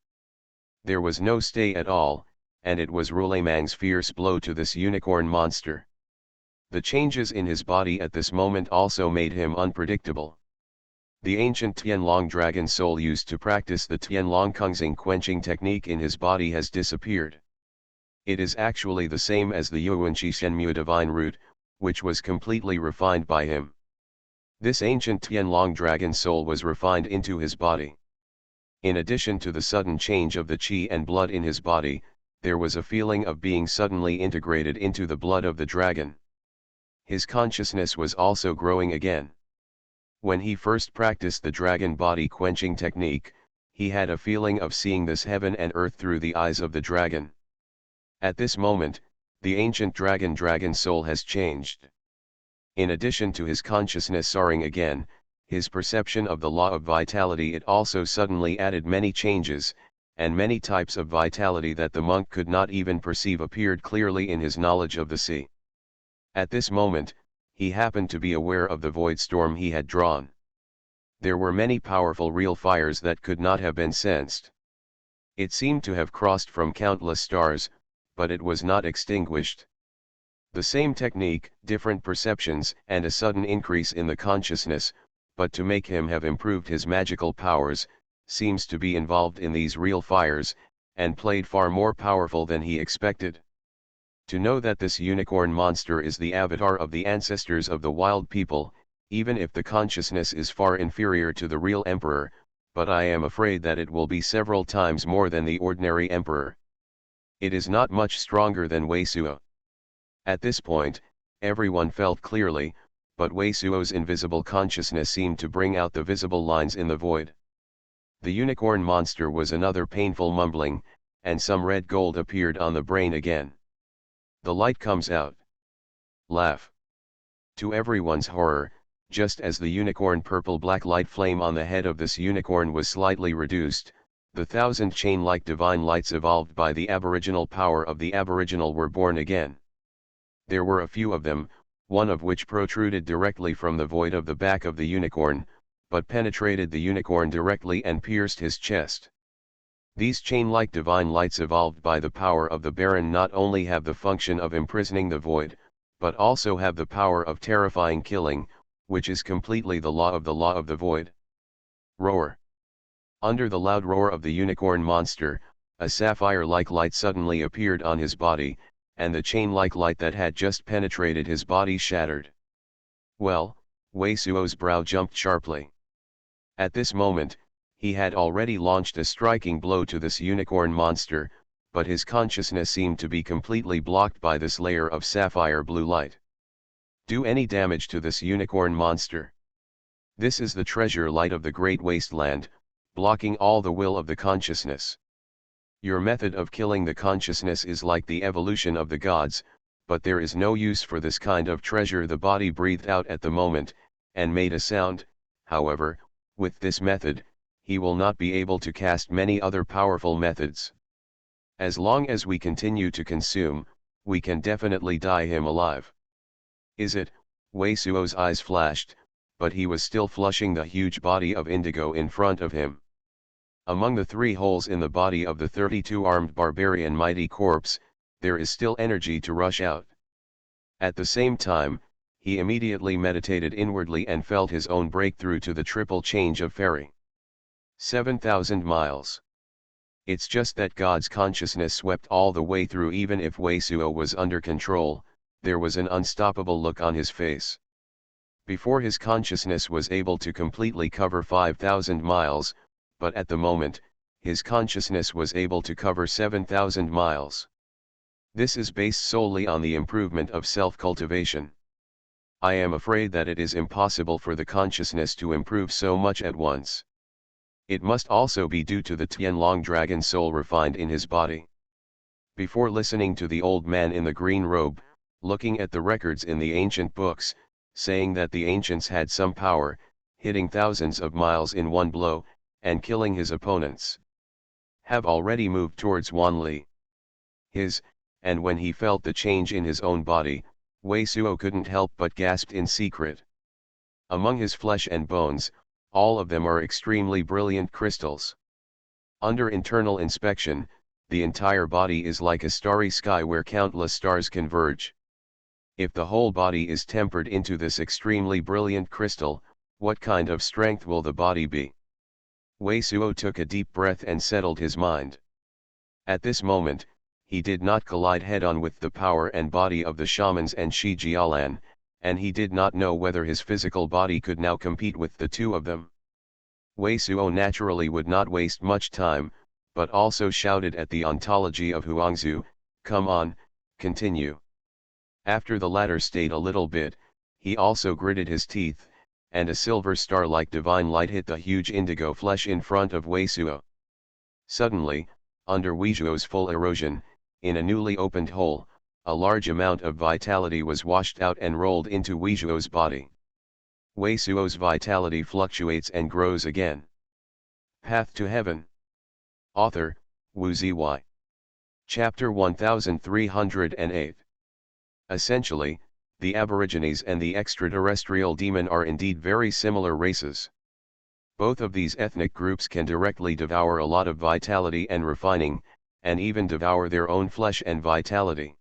There was no stay at all, and it was Rulemang's fierce blow to this unicorn monster. The changes in his body at this moment also made him unpredictable. The ancient Tianlong dragon soul used to practice the Tianlong Kungxing quenching technique in his body has disappeared. It is actually the same as the Yuanqi Shenmu divine root, which was completely refined by him. This ancient Tianlong dragon soul was refined into his body. In addition to the sudden change of the qi and blood in his body, there was a feeling of being suddenly integrated into the blood of the dragon. His consciousness was also growing again. When he first practiced the dragon body quenching technique, he had a feeling of seeing this heaven and earth through the eyes of the dragon. At this moment, the ancient dragon soul has changed. In addition to his consciousness soaring again, his perception of the law of vitality, it also suddenly added many changes, and many types of vitality that the monk could not even perceive appeared clearly in his knowledge of the sea. At this moment, he happened to be aware of the void storm he had drawn. There were many powerful real fires that could not have been sensed. It seemed to have crossed from countless stars, but it was not extinguished. The same technique, different perceptions, and a sudden increase in the consciousness, but to make him have improved his magical powers, seems to be involved in these real fires, and played far more powerful than he expected. To know that this unicorn monster is the avatar of the ancestors of the wild people, even if the consciousness is far inferior to the real emperor, but I am afraid that it will be several times more than the ordinary emperor. It is not much stronger than Wei Suo. At this point, everyone felt clearly, but Wei Suo's invisible consciousness seemed to bring out the visible lines in the void. The unicorn monster was another painful mumbling, and some red gold appeared on the brain again. The light comes out. Laugh. To everyone's horror, just as the unicorn purple-black light flame on the head of this unicorn was slightly reduced, the thousand chain-like divine lights evolved by the aboriginal power of the aboriginal were born again. There were a few of them, one of which protruded directly from the void of the back of the unicorn, but penetrated the unicorn directly and pierced his chest. These chain-like divine lights evolved by the power of the Baron not only have the function of imprisoning the void, but also have the power of terrifying killing, which is completely the law of the void. Roar. Under the loud roar of the unicorn monster, a sapphire-like light suddenly appeared on his body, and the chain-like light that had just penetrated his body shattered. Well, Wei Suo's brow jumped sharply. At this moment, he had already launched a striking blow to this unicorn monster, but his consciousness seemed to be completely blocked by this layer of sapphire blue light. Do any damage to this unicorn monster. This is the treasure light of the great wasteland, blocking all the will of the consciousness. Your method of killing the consciousness is like the evolution of the gods, but there is no use for this kind of treasure. The body breathed out at the moment, and made a sound. However, with this method, he will not be able to cast many other powerful methods. As long as we continue to consume, we can definitely dye him alive. Is it? Wei Suo's eyes flashed, but he was still flushing the huge body of indigo in front of him. Among the 3 holes in the body of the 32-armed barbarian mighty corpse, there is still energy to rush out. At the same time, he immediately meditated inwardly and felt his own breakthrough to the triple change of fairy. 7,000 miles. It's just that God's consciousness swept all the way through. Even if Wei Suo was under control, there was an unstoppable look on his face. Before, his consciousness was able to completely cover 5,000 miles, but at the moment, his consciousness was able to cover 7,000 miles. This is based solely on the improvement of self-cultivation. I am afraid that it is impossible for the consciousness to improve so much at once. It must also be due to the Tianlong dragon soul refined in his body. Before listening to the old man in the green robe, looking at the records in the ancient books, saying that the ancients had some power, hitting thousands of miles in one blow, and killing his opponents, have already moved towards Wanli. And when he felt the change in his own body, Wei Suo couldn't help but gasped in secret. Among his flesh and bones, all of them are extremely brilliant crystals. Under internal inspection, the entire body is like a starry sky where countless stars converge. If the whole body is tempered into this extremely brilliant crystal, what kind of strength will the body be? Wei Suo took a deep breath and settled his mind. At this moment, he did not collide head-on with the power and body of the shamans and Shi Jialan, and he did not know whether his physical body could now compete with the two of them. Wei Suo naturally would not waste much time, but also shouted at the ontology of Huangzu, "Come on, continue." After the latter stayed a little bit, he also gritted his teeth, and a silver star-like divine light hit the huge indigo flesh in front of Wei Suo. Suddenly, under Wei Suo's full erosion, in a newly opened hole, a large amount of vitality was washed out and rolled into Wei Suo's body. Wei Suo's vitality fluctuates and grows again. Path to Heaven. Author, Wu Zy. Chapter 1308. Essentially, the Aborigines and the extraterrestrial demon are indeed very similar races. Both of these ethnic groups can directly devour a lot of vitality and refining, and even devour their own flesh and vitality.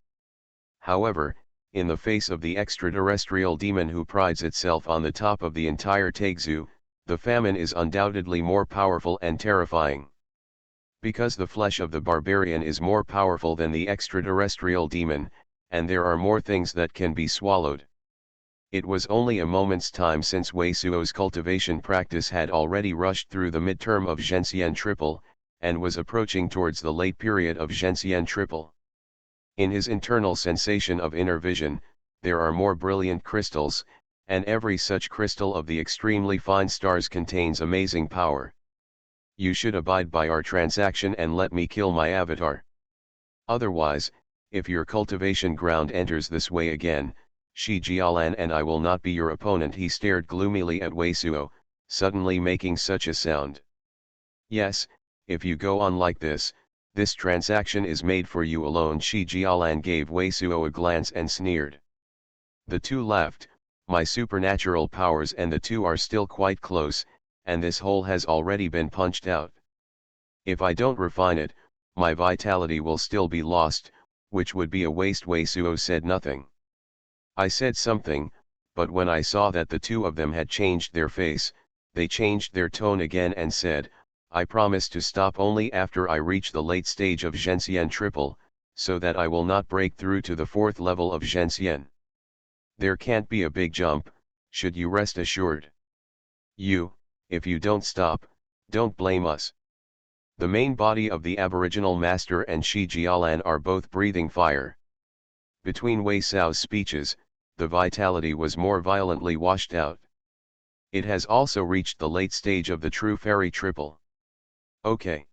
However, in the face of the extraterrestrial demon who prides itself on the top of the entire Taigzu, the famine is undoubtedly more powerful and terrifying. Because the flesh of the barbarian is more powerful than the extraterrestrial demon, and there are more things that can be swallowed. It was only a moment's time since Wei Suo's cultivation practice had already rushed through the midterm of Zhenxian Triple, and was approaching towards the late period of Zhenxian Triple. In his internal sensation of inner vision, there are more brilliant crystals, and every such crystal of the extremely fine stars contains amazing power. You should abide by our transaction and let me kill my avatar. Otherwise, if your cultivation ground enters this way again, Shi Jialan and I will not be your opponent. He stared gloomily at Wei Suo, suddenly making such a sound. Yes, if you go on like this transaction is made for you alone. Shi Jialan gave Wei Suo a glance and sneered. The two laughed. My supernatural powers and the two are still quite close, and this hole has already been punched out. If I don't refine it, my vitality will still be lost, which would be a waste. Wei Suo said nothing. I said something, but when I saw that the two of them had changed their face, they changed their tone again and said, I promise to stop only after I reach the late stage of Zhenxian Triple, so that I will not break through to the fourth level of Zhenxian. There can't be a big jump, should you rest assured. If you don't stop, don't blame us. The main body of the Aboriginal Master and Shi Jialan are both breathing fire. Between Wei Suo's speeches, the vitality was more violently washed out. It has also reached the late stage of the true fairy triple. Okay.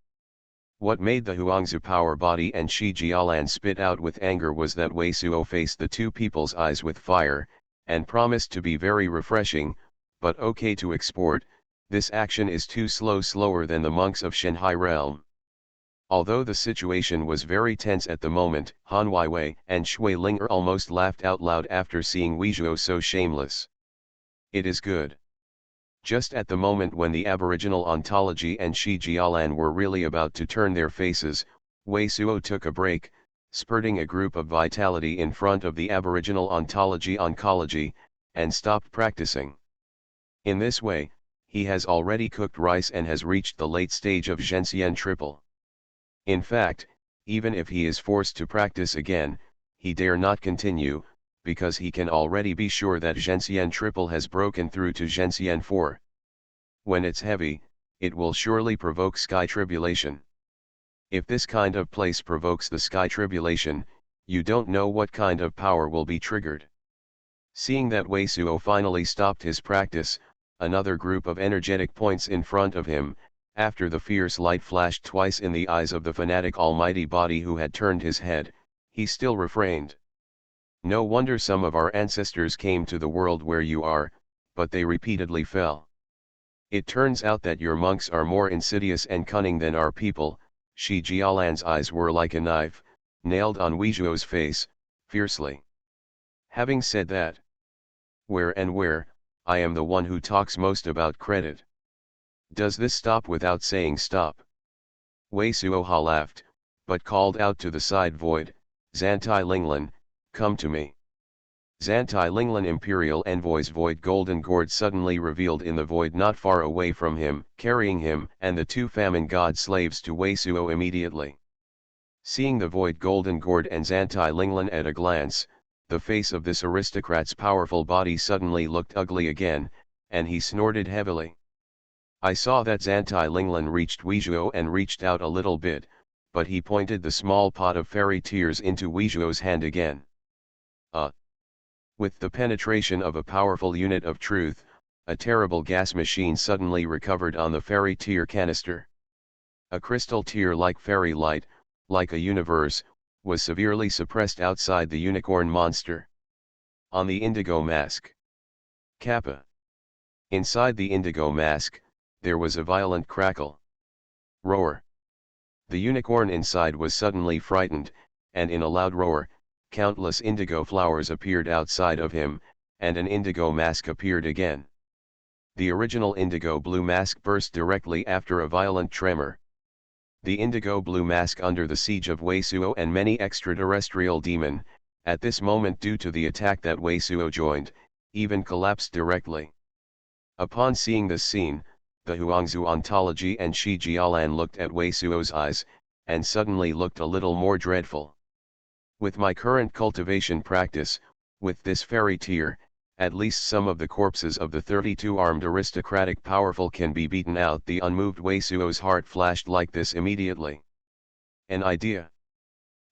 What made the Huangzu power body and Shi Jialan spit out with anger was that Wei Suo faced the two people's eyes with fire, and promised to be very refreshing, but okay to export. This action is too slower than the monks of Shanghai realm. Although the situation was very tense at the moment, Han Weiwei and Shui Linger almost laughed out loud after seeing Wei Suo so shameless. It is good. Just at the moment when the Aboriginal ontology and Shi Jialan were really about to turn their faces, Wei Suo took a break, spurting a group of vitality in front of the Aboriginal oncology, and stopped practicing. In this way, he has already cooked rice and has reached the late stage of Zhenxian Triple. In fact, even if he is forced to practice again, he dare not continue, because he can already be sure that Zhenxian Triple has broken through to Zhenxian 4. When it's heavy, it will surely provoke sky tribulation. If this kind of place provokes the sky tribulation, you don't know what kind of power will be triggered. Seeing that Wei Suo finally stopped his practice, another group of energetic points in front of him, after the fierce light flashed twice in the eyes of the fanatic almighty body who had turned his head, he still refrained. No wonder some of our ancestors came to the world where you are, but they repeatedly fell. It turns out that your monks are more insidious and cunning than our people. Shi Jialan's eyes were like a knife, nailed on Wei Suo's face, fiercely. Having said that, where, I am the one who talks most about credit. Does this stop without saying stop? Wei Suoha laughed, but called out to the side void, Zantai Linglan, come to me. Zantai Linglan Imperial Envoy's void golden gourd suddenly revealed in the void not far away from him, carrying him and the two famine god slaves to Wei Suo immediately. Seeing the void golden gourd and Zantai Linglan at a glance, the face of this aristocrat's powerful body suddenly looked ugly again, and he snorted heavily. I saw that Zantai Linglan reached Weizhuo and reached out a little bit, but he pointed the small pot of fairy tears into Weizhuo's hand again. With the penetration of a powerful unit of truth, a terrible gas machine suddenly recovered on the fairy tear canister. A crystal tear-like fairy light, like a universe, was severely suppressed outside the unicorn monster. On the indigo mask. Kappa. Inside the indigo mask, there was a violent crackle. Roar. The unicorn inside was suddenly frightened, and in a loud roar, countless indigo flowers appeared outside of him, and an indigo mask appeared again. The original indigo blue mask burst directly after a violent tremor. The indigo blue mask under the siege of Wei Suo and many extraterrestrial demon, at this moment due to the attack that Wei Suo joined, even collapsed directly. Upon seeing this scene, the Huangzu ontology and Shi Jialan looked at Wei Suo's eyes, and suddenly looked a little more dreadful. With my current cultivation practice, with this fairy tear, at least some of the corpses of the 32 armed aristocratic powerful can be beaten out. The unmoved Wei Suo's heart flashed like this immediately. An idea.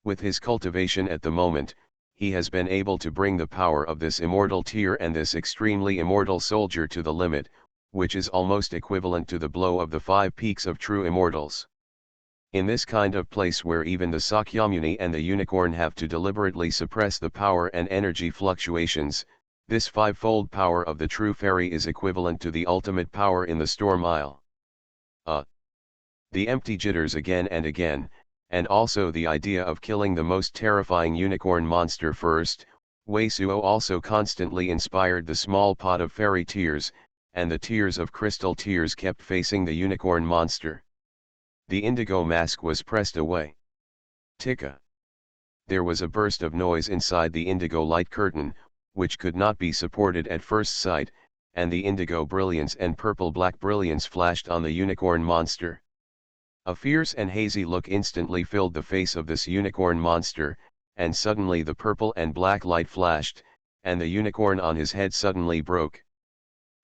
With his cultivation at the moment, he has been able to bring the power of this immortal tear and this extremely immortal soldier to the limit, which is almost equivalent to the blow of the 5 peaks of true immortals. In this kind of place where even the Sakyamuni and the unicorn have to deliberately suppress the power and energy fluctuations, this 5-fold power of the true fairy is equivalent to the ultimate power in the storm isle. The empty jitters again and again, and also the idea of killing the most terrifying unicorn monster first. Wei Suo also constantly inspired the small pot of fairy tears, and the tears of crystal tears kept facing the unicorn monster. The indigo mask was pressed away. Tika. There was a burst of noise inside the indigo light curtain, which could not be supported at first sight, and the indigo brilliance and purple-black brilliance flashed on the unicorn monster. A fierce and hazy look instantly filled the face of this unicorn monster, and suddenly the purple and black light flashed, and the unicorn on his head suddenly broke.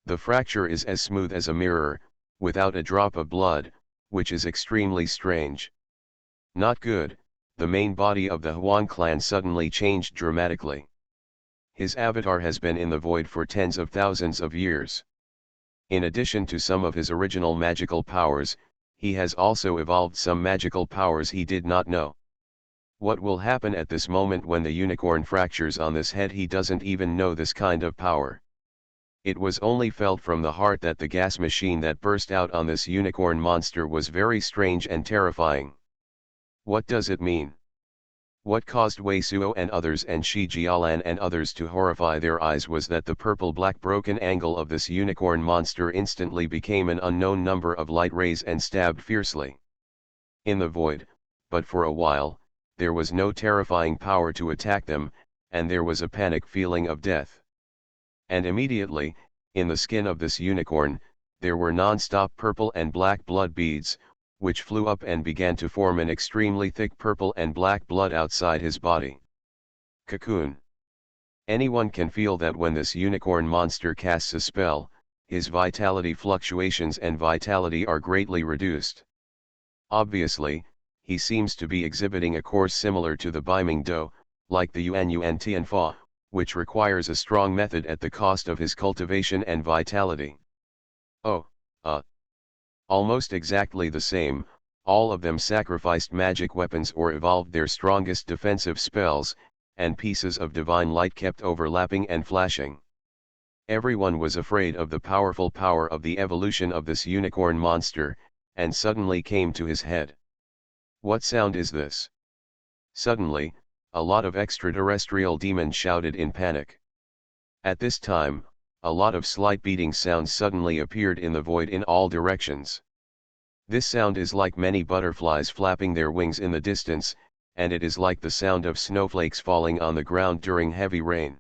The fracture is as smooth as a mirror, without a drop of blood, which is extremely strange. Not good. The main body of the Huang clan suddenly changed dramatically. His avatar has been in the void for tens of thousands of years. In addition to some of his original magical powers, he has also evolved some magical powers he did not know. What will happen at this moment when the unicorn fractures on this head? He doesn't even know this kind of power. It was only felt from the heart that the gas machine that burst out on this unicorn monster was very strange and terrifying. What does it mean? What caused Wei Suo and others and Shi Jialan and others to horrify their eyes was that the purple-black broken angle of this unicorn monster instantly became an unknown number of light rays and stabbed fiercely in the void, but for a while, there was no terrifying power to attack them, and there was a panic feeling of death. And immediately, in the skin of this unicorn, there were non-stop purple and black blood beads, which flew up and began to form an extremely thick purple and black blood outside his body. Cocoon. Anyone can feel that when this unicorn monster casts a spell, his vitality fluctuations and vitality are greatly reduced. Obviously, he seems to be exhibiting a course similar to the Biming Do, like the Yuan Tianfa, which requires a strong method at the cost of his cultivation and vitality. Almost exactly the same, all of them sacrificed magic weapons or evolved their strongest defensive spells, and pieces of divine light kept overlapping and flashing. Everyone was afraid of the powerful power of the evolution of this unicorn monster, and suddenly came to his head. What sound is this? Suddenly, a lot of extraterrestrial demons shouted in panic. At this time, a lot of slight beating sounds suddenly appeared in the void in all directions. This sound is like many butterflies flapping their wings in the distance, and it is like the sound of snowflakes falling on the ground during heavy rain.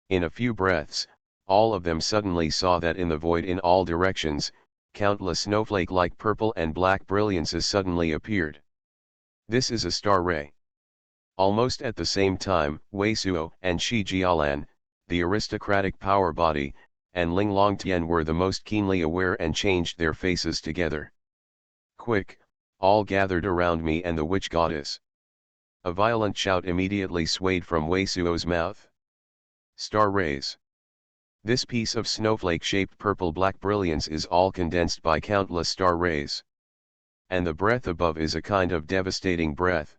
In a few breaths, all of them suddenly saw that in the void in all directions, countless snowflake-like purple and black brilliances suddenly appeared. This is a star ray. Almost at the same time, Wei Suo and Shi Jialan, the aristocratic power body, and Ling Longtian were the most keenly aware and changed their faces together. Quick, all gathered around me and the witch goddess. A violent shout immediately swayed from Wei Suo's mouth. Star rays. This piece of snowflake-shaped purple-black brilliance is all condensed by countless star rays. And the breath above is a kind of devastating breath.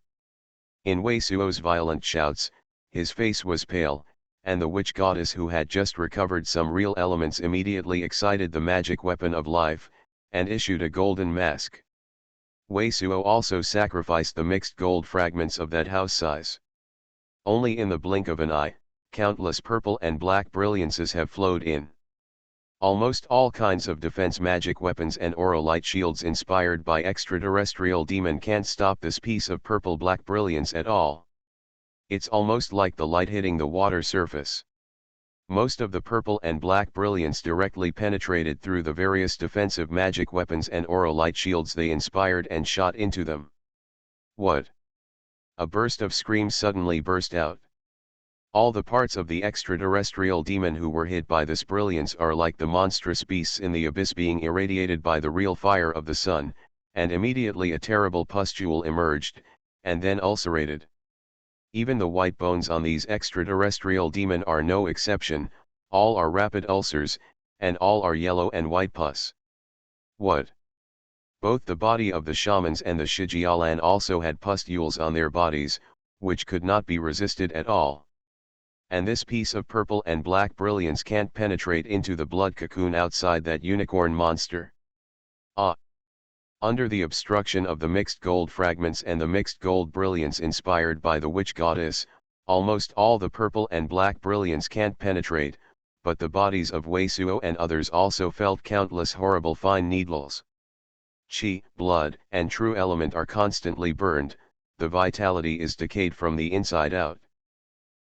In Wei Suo's violent shouts, his face was pale, and the witch goddess who had just recovered some real elements immediately excited the magic weapon of life, and issued a golden mask. Wei Suo also sacrificed the mixed gold fragments of that house size. Only in the blink of an eye, countless purple and black brilliances have flowed in. Almost all kinds of defense magic weapons and aurolite shields inspired by extraterrestrial demon can't stop this piece of purple-black brilliance at all. It's almost like the light hitting the water surface. Most of the purple and black brilliance directly penetrated through the various defensive magic weapons and aurolite shields they inspired and shot into them. What? A burst of screams suddenly burst out. All the parts of the extraterrestrial demon who were hit by this brilliance are like the monstrous beasts in the abyss being irradiated by the real fire of the sun, and immediately a terrible pustule emerged, and then ulcerated. Even the white bones on these extraterrestrial demon are no exception, all are rapid ulcers, and all are yellow and white pus. What? Both the body of the shamans and the Shijialan also had pustules on their bodies, which could not be resisted at all. And this piece of purple and black brilliance can't penetrate into the blood cocoon outside that unicorn monster. Under the obstruction of the mixed gold fragments and the mixed gold brilliance inspired by the witch goddess, almost all the purple and black brilliance can't penetrate, but the bodies of Wei Suo and others also felt countless horrible fine needles. Qi, blood, and true element are constantly burned, the vitality is decayed from the inside out.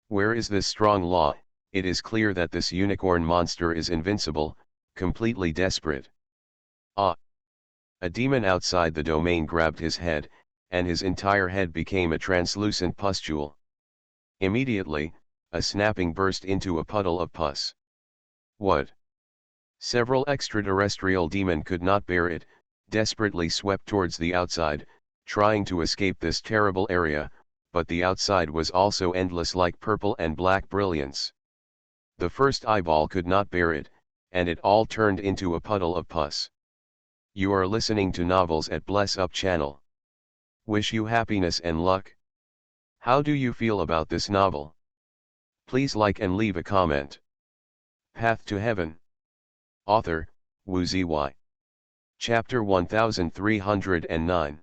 Where is this strong law? It is clear that this unicorn monster is invincible, completely desperate. A demon outside the domain grabbed his head, and his entire head became a translucent pustule. Immediately, a snapping burst into a puddle of pus. What? Several extraterrestrial demon could not bear it, desperately swept towards the outside, trying to escape this terrible area, but the outside was also endless like purple and black brilliance. The first eyeball could not bear it, and it all turned into a puddle of pus. You are listening to Novels at Bless Up channel. Wish you happiness and luck. How do you feel about this novel? Please like and leave a comment. Path to Heaven. Author, Wu Zy. Chapter 1309.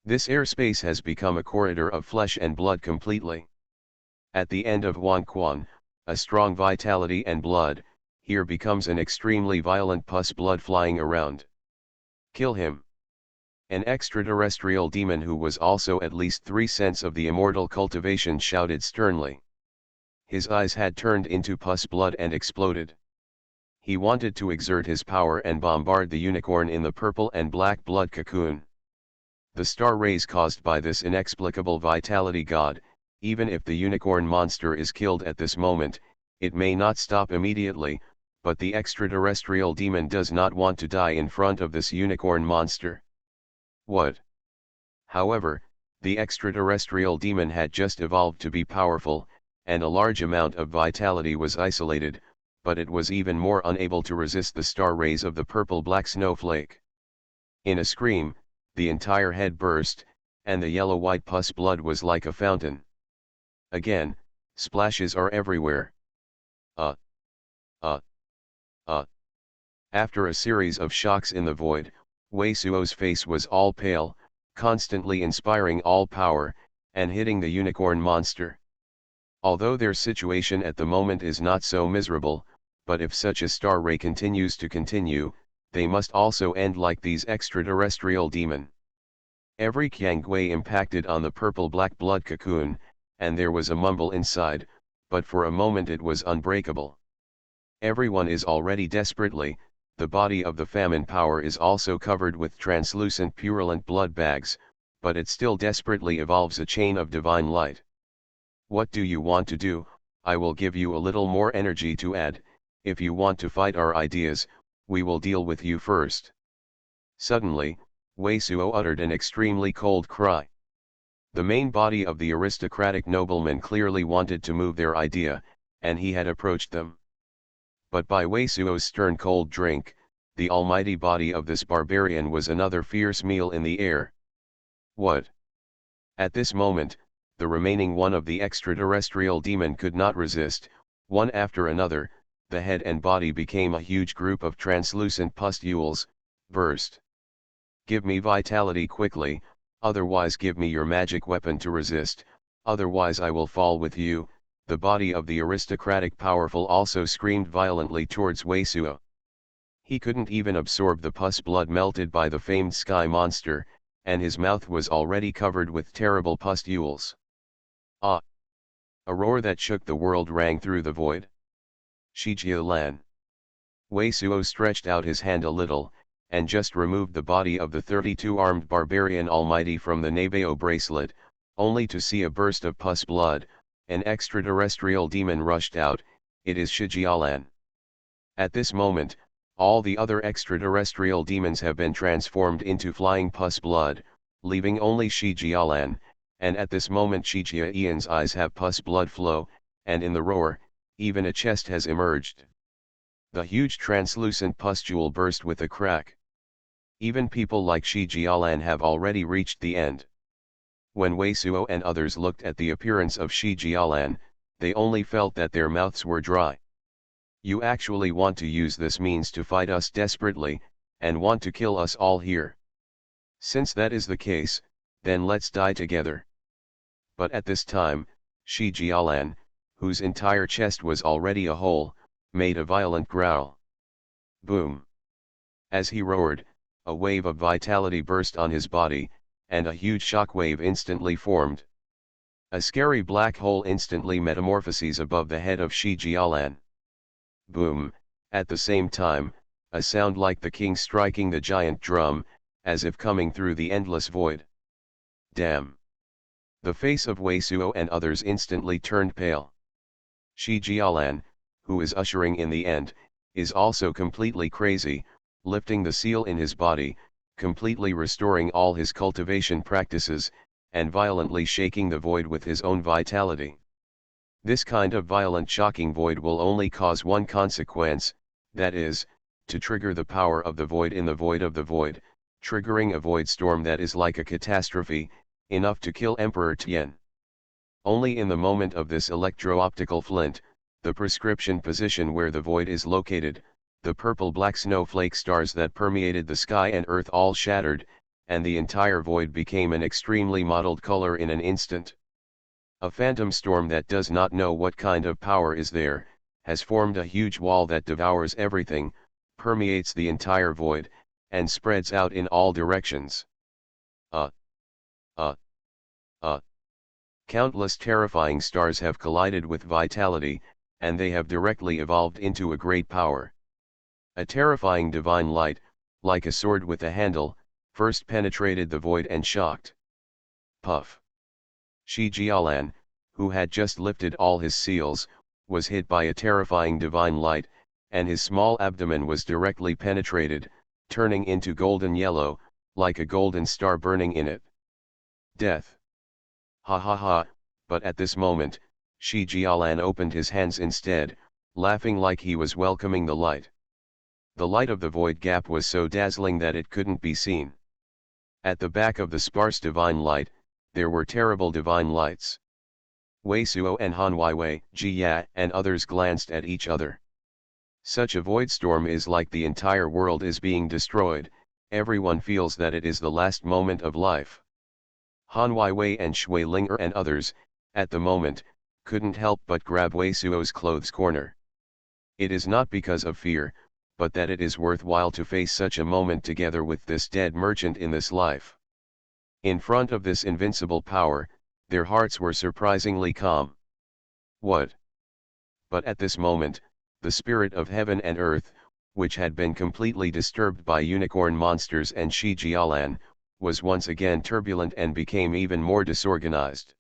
This airspace has become a corridor of flesh and blood completely. At the end of Xuanhuan, a strong vitality and blood, here becomes an extremely violent pus blood flying around. Kill him. An extraterrestrial demon who was also at least 3 cents of the immortal cultivation shouted sternly. His eyes had turned into pus blood and exploded. He wanted to exert his power and bombard the unicorn in the purple and black blood cocoon. The star rays caused by this inexplicable vitality god, even if the unicorn monster is killed at this moment, it may not stop immediately, but the extraterrestrial demon does not want to die in front of this unicorn monster. What? However, the extraterrestrial demon had just evolved to be powerful, and a large amount of vitality was isolated, but it was even more unable to resist the star rays of the purple-black snowflake. In a scream, the entire head burst, and the yellow-white pus blood was like a fountain. Again, splashes are everywhere. After a series of shocks in the void, Wei Suo's face was all pale, constantly inspiring all power, and hitting the unicorn monster. Although their situation at the moment is not so miserable, but if such a star ray continues to continue, they must also end like these extraterrestrial demon. Every Kyangwei impacted on the purple-black blood cocoon, and there was a mumble inside, but for a moment it was unbreakable. Everyone is already desperately, the body of the famine power is also covered with translucent purulent blood bags, but it still desperately evolves a chain of divine light. What do you want to do? I will give you a little more energy to add. If you want to fight our ideas, we will deal with you first. Suddenly, Wei Suo uttered an extremely cold cry. The main body of the aristocratic noblemen clearly wanted to move their idea, and he had approached them. But by Wei Suo's stern cold drink, the almighty body of this barbarian was another fierce meal in the air. What? At this moment, the remaining one of the extraterrestrial demon could not resist. One after another, the head and body became a huge group of translucent pustules, burst. Give me vitality quickly, otherwise give me your magic weapon to resist, otherwise I will fall with you. The body of the aristocratic powerful also screamed violently towards Wei Suo. He couldn't even absorb the pus blood melted by the famed sky monster, and his mouth was already covered with terrible pustules. Ah! A roar that shook the world rang through the void. Shijialan. Wei Suo stretched out his hand a little, and just removed the body of the 32-armed barbarian almighty from the Nabeo bracelet, only to see a burst of pus blood. An extraterrestrial demon rushed out. It is Shijialan. At this moment, all the other extraterrestrial demons have been transformed into flying pus blood, leaving only Shijialan, and at this moment Shijialan's eyes have pus blood flow, and in the roar, even a chest has emerged. The huge translucent pustule burst with a crack. Even people like Shijialan have already reached the end. When Wei Suo and others looked at the appearance of Shijialan, they only felt that their mouths were dry. You actually want to use this means to fight us desperately, and want to kill us all here. Since that is the case, then let's die together. But at this time, Shijialan, whose entire chest was already a hole, made a violent growl. Boom! As he roared, a wave of vitality burst on his body, and a huge shockwave instantly formed. A scary black hole instantly metamorphoses above the head of Shijialan. Boom! At the same time, a sound like the king striking the giant drum, as if coming through the endless void. Damn! The face of Wei Suo and others instantly turned pale. Shijialan, who is ushering in the end, is also completely crazy, lifting the seal in his body, completely restoring all his cultivation practices, and violently shaking the void with his own vitality. This kind of violent shocking void will only cause one consequence, that is, to trigger the power of the void in the void of the void, triggering a void storm that is like a catastrophe, enough to kill Emperor Tian. Only in the moment of this electro-optical flint, the prescription position where the void is located, the purple-black snowflake stars that permeated the sky and earth all shattered, and the entire void became an extremely mottled color in an instant. A phantom storm that does not know what kind of power is there, has formed a huge wall that devours everything, permeates the entire void, and spreads out in all directions. Countless terrifying stars have collided with vitality, and they have directly evolved into a great power. A terrifying divine light, like a sword with a handle, first penetrated the void and shocked. Puff! Shijialan, who had just lifted all his seals, was hit by a terrifying divine light, and his small abdomen was directly penetrated, turning into golden yellow, like a golden star burning in it. Death! Ha ha ha! But at this moment, Shijialan opened his hands instead, laughing like he was welcoming the light. The light of the void gap was so dazzling that it couldn't be seen. At the back of the sparse divine light, there were terrible divine lights. Wei Suo and Han Weiwei, Ji Ya and others glanced at each other. Such a void storm is like the entire world is being destroyed, everyone feels that it is the last moment of life. Han Weiwei and Shui Linger and others, at the moment, couldn't help but grab Wei Suo's clothes corner. It is not because of fear, but that it is worthwhile to face such a moment together with this dead merchant in this life. In front of this invincible power, their hearts were surprisingly calm. What? But at this moment, the spirit of heaven and earth, which had been completely disturbed by unicorn monsters and Shi Jialan, was once again turbulent and became even more disorganized.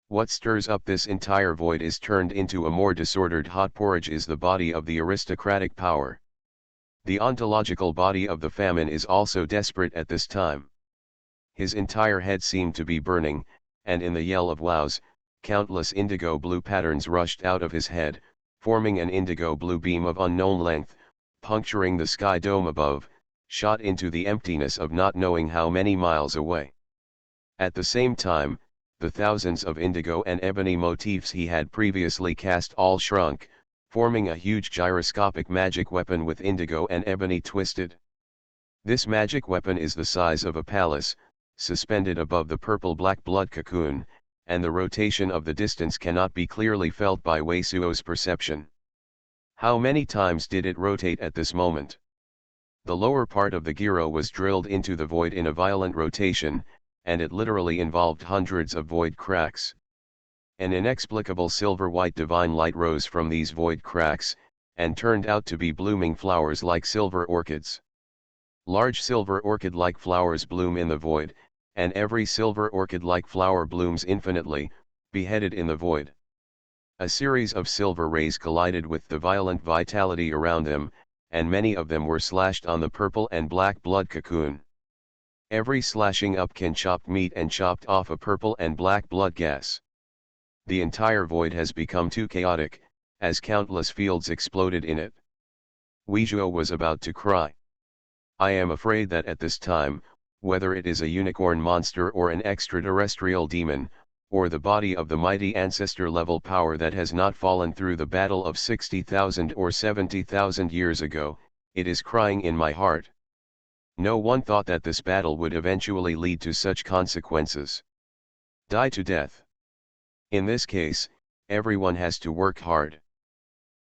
What stirs up this entire void is turned into a more disordered hot porridge is the body of the aristocratic power. The ontological body of the famine is also desperate at this time. His entire head seemed to be burning, and in the yell of wows, countless indigo blue patterns rushed out of his head, forming an indigo blue beam of unknown length, puncturing the sky dome above, shot into the emptiness of not knowing how many miles away. At the same time, the thousands of indigo and ebony motifs he had previously cast all shrunk, forming a huge gyroscopic magic weapon with indigo and ebony twisted. This magic weapon is the size of a palace, suspended above the purple-black blood cocoon, and the rotation of the distance cannot be clearly felt by Wei Suo's perception. How many times did it rotate at this moment? The lower part of the gyro was drilled into the void in a violent rotation, and it literally involved hundreds of void cracks. An inexplicable silver-white divine light rose from these void cracks, and turned out to be blooming flowers like silver orchids. Large silver orchid-like flowers bloom in the void, and every silver orchid-like flower blooms infinitely, beheaded in the void. A series of silver rays collided with the violent vitality around them, and many of them were slashed on the purple and black blood cocoon. Every slashing up can chop meat and chopped off a purple and black blood gas. The entire void has become too chaotic, as countless fields exploded in it. Weizhuo was about to cry. I am afraid that at this time, whether it is a unicorn monster or an extraterrestrial demon, or the body of the mighty ancestor-level power that has not fallen through the battle of 60,000 or 70,000 years ago, it is crying in my heart. No one thought that this battle would eventually lead to such consequences. Die to death. In this case, everyone has to work hard.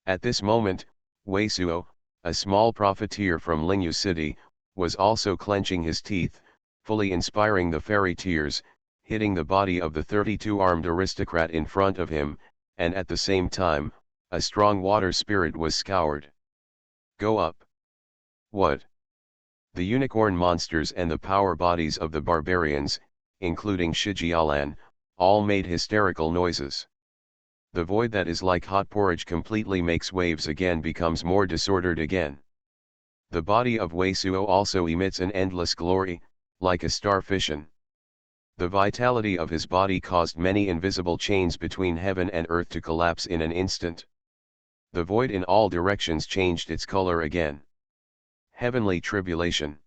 At this moment, Wei Suo, a small profiteer from Lingyu City, was also clenching his teeth, fully inspiring the fairy tears, hitting the body of the 32-armed aristocrat in front of him, and at the same time, a strong water spirit was scoured. Go up. What? The unicorn monsters and the power bodies of the barbarians, including Shijialan, all made hysterical noises. The void that is like hot porridge completely makes waves again, becomes more disordered again. The body of Wei Suo also emits an endless glory, like a star fission. The vitality of his body caused many invisible chains between heaven and earth to collapse in an instant. The void in all directions changed its color again. Heavenly tribulation.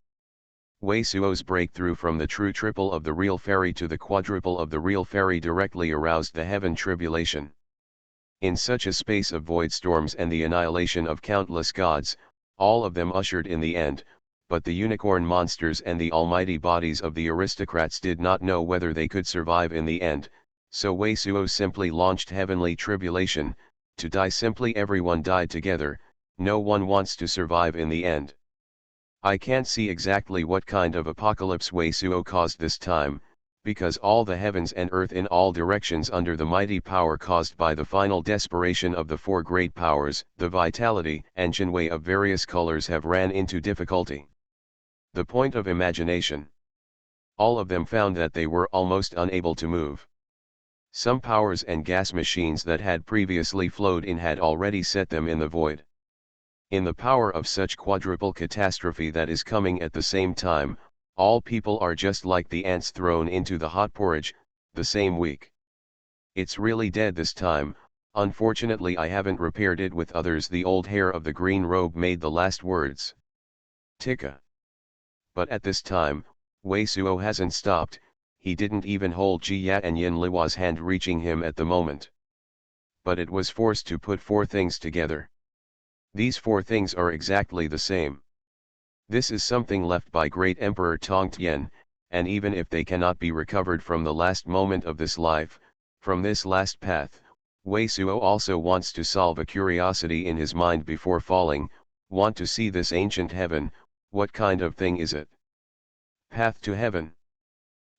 Wei Suo's breakthrough from the true triple of the real fairy to the quadruple of the real fairy directly aroused the heaven tribulation. In such a space of void storms and the annihilation of countless gods, all of them ushered in the end, but the unicorn monsters and the almighty bodies of the aristocrats did not know whether they could survive in the end, so Wei Suo simply launched heavenly tribulation. To die simply, everyone died together, no one wants to survive in the end. I can't see exactly what kind of apocalypse Wei Suo caused this time, because all the heavens and earth in all directions under the mighty power caused by the final desperation of the four great powers, the vitality and Shenwei of various colors have ran into difficulty. The point of imagination. All of them found that they were almost unable to move. Some powers and gas machines that had previously flowed in had already set them in the void. In the power of such quadruple catastrophe that is coming at the same time, all people are just like the ants thrown into the hot porridge, the same week. It's really dead this time. Unfortunately I haven't repaired it with others. The old hare of the green robe made the last words. Tika. But at this time, Wei Suo hasn't stopped. He didn't even hold Ji Ya and Yin Liwa's hand reaching him at the moment. But it was forced to put four things together. These four things are exactly the same. This is something left by great Emperor Tongtian, and even if they cannot be recovered from the last moment of this life, from this last path, Wei Suo also wants to solve a curiosity in his mind before falling, want to see this ancient heaven. What kind of thing is it? Path to Heaven.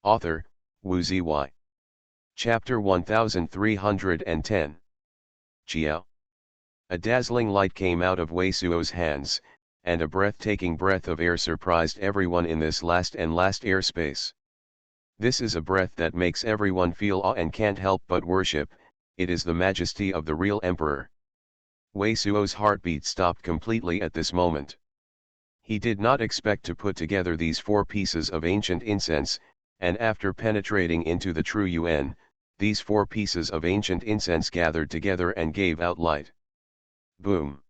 Author, Wu Ziyi. Chapter 1310. Jiao. A dazzling light came out of Wei Suo's hands, and a breathtaking breath of air surprised everyone in this last airspace. This is a breath that makes everyone feel awe and can't help but worship. It is the majesty of the real emperor. Wei Suo's heartbeat stopped completely at this moment. He did not expect to put together these 4 pieces of ancient incense, and after penetrating into the true Yuan, these 4 pieces of ancient incense gathered together and gave out light. Boom!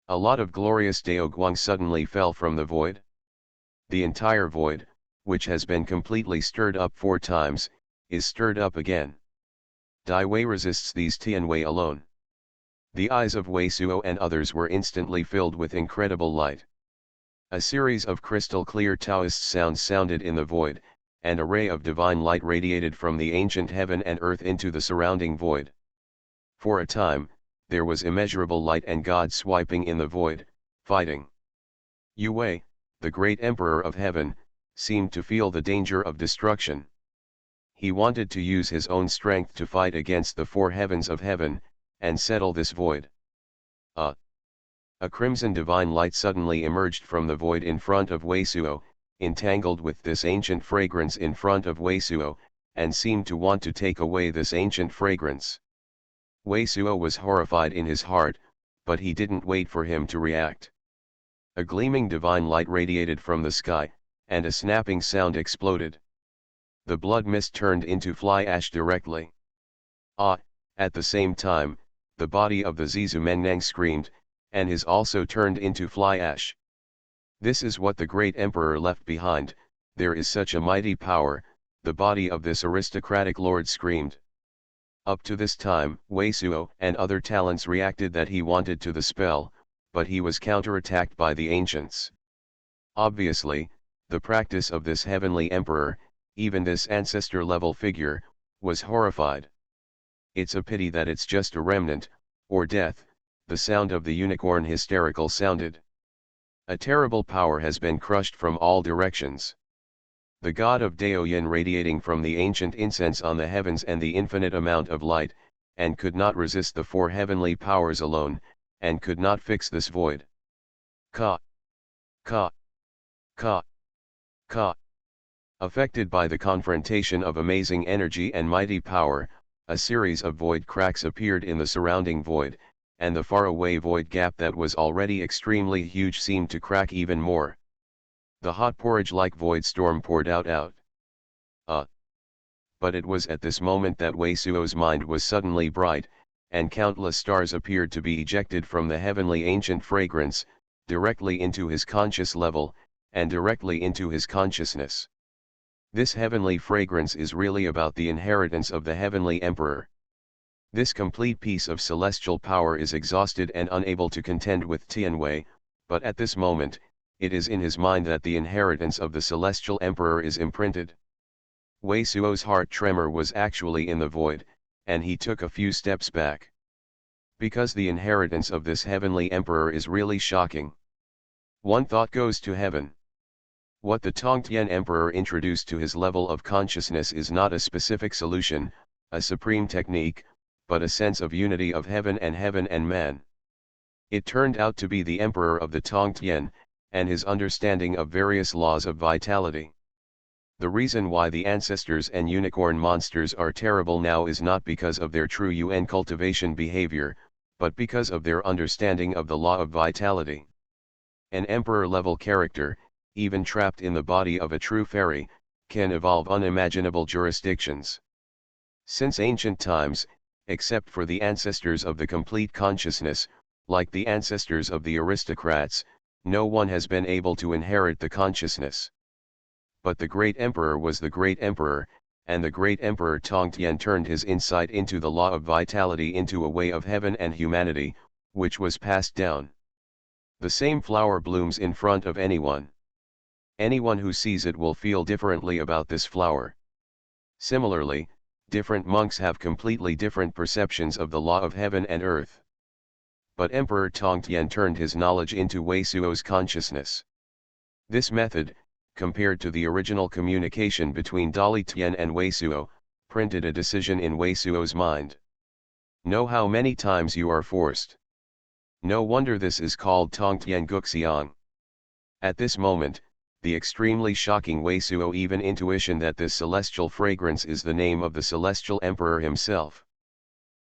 A lot of glorious Daoguang suddenly fell from the void. The entire void, which has been completely stirred up 4 times, is stirred up again. Dai Wei resists these Tianwei alone. The eyes of Wei Suo and others were instantly filled with incredible light. A series of crystal clear Taoist sounds sounded in the void, and a ray of divine light radiated from the ancient heaven and earth into the surrounding void. For a time, there was immeasurable light and God swiping in the void, fighting. Yu Wei, the great emperor of heaven, seemed to feel the danger of destruction. He wanted to use his own strength to fight against the 4 heavens of heaven, and settle this void. A crimson divine light suddenly emerged from the void in front of Wei Suo, entangled with this ancient fragrance in front of Wei Suo, and seemed to want to take away this ancient fragrance. Wei Suo was horrified in his heart, but he didn't wait for him to react. A gleaming divine light radiated from the sky, and a snapping sound exploded. The blood mist turned into fly ash directly. At the same time, the body of the Zizu Mengnang screamed, and his also turned into fly ash. This is what the great emperor left behind. There is such a mighty power, the body of this aristocratic lord screamed. Up to this time, Wei Suo and other talents reacted that he wanted to the spell, but he was counterattacked by the ancients. Obviously, the practice of this heavenly emperor, even this ancestor-level figure, was horrified. It's a pity that it's just a remnant, or death. The sound of the unicorn hysterical sounded. A terrible power has been crushed from all directions. The god of Daoyin radiating from the ancient incense on the heavens and the infinite amount of light, and could not resist the 4 heavenly powers alone, and could not fix this void. Ka. Ka. Ka. Ka. Affected by the confrontation of amazing energy and mighty power, a series of void cracks appeared in the surrounding void, and the faraway void gap that was already extremely huge seemed to crack even more. The hot porridge-like void storm poured out. But it was at this moment that Wei Suo's mind was suddenly bright, and countless stars appeared to be ejected from the heavenly ancient fragrance, directly into his conscious level, and directly into his consciousness. This heavenly fragrance is really about the inheritance of the heavenly emperor. This complete piece of celestial power is exhausted and unable to contend with Tianwei, but at this moment, it is in his mind that the inheritance of the celestial emperor is imprinted. Wei Suo's heart tremor was actually in the void, and he took a few steps back. Because the inheritance of this heavenly emperor is really shocking. One thought goes to heaven. What the Tongtian emperor introduced to his level of consciousness is not a specific solution, a supreme technique, but a sense of unity of heaven and man. It turned out to be the emperor of the Tongtian, and his understanding of various laws of vitality. The reason why the ancestors and unicorn monsters are terrible now is not because of their true Yuan cultivation behavior, but because of their understanding of the law of vitality. An emperor-level character, even trapped in the body of a true fairy, can evolve unimaginable jurisdictions. Since ancient times, except for the ancestors of the complete consciousness, like the ancestors of the aristocrats, no one has been able to inherit the consciousness. But the great emperor was the great emperor, and the great emperor Tongtian turned his insight into the law of vitality into a way of heaven and humanity, which was passed down. The same flower blooms in front of anyone. Anyone who sees it will feel differently about this flower. Similarly, different monks have completely different perceptions of the law of heaven and earth. But Emperor Tongtian turned his knowledge into Wei Suo's consciousness. This method, compared to the original communication between Dali Tian and Wei Suo, printed a decision in Wei Suo's mind. Know how many times you are forced. No wonder this is called Tongtian Guxiang. At this moment, the extremely shocking Wei Suo even intuition that this celestial fragrance is the name of the celestial emperor himself.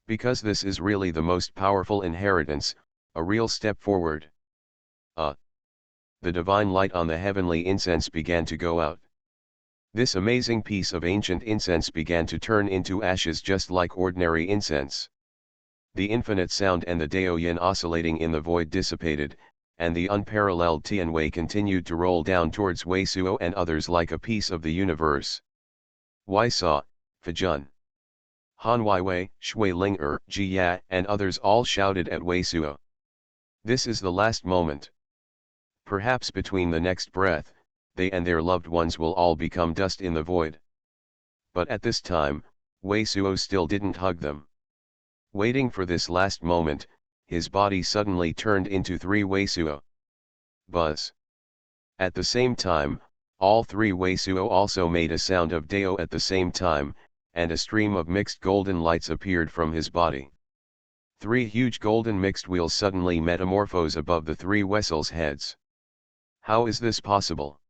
Because this is really the most powerful inheritance, a real step forward. The divine light on the heavenly incense began to go out. This amazing piece of ancient incense began to turn into ashes just like ordinary incense. The infinite sound and the Dao Yin oscillating in the void dissipated, and the unparalleled Tianwei continued to roll down towards Wei Suo and others like a piece of the universe. Wei Sa, Fijun, Han Weiwei, Shui Ling Ji Ya and others all shouted at Wei Suo. This is the last moment. Perhaps between the next breath, they and their loved ones will all become dust in the void. But at this time, Wei Suo still didn't hug them. Waiting for this last moment, his body suddenly turned into 3 Wei Suo. Buzz. At the same time, all 3 Wei Suo also made a sound of Dao at the same time, and a stream of mixed golden lights appeared from his body. 3 huge golden mixed wheels suddenly metamorphose above the 3 vessels' heads. How is this possible?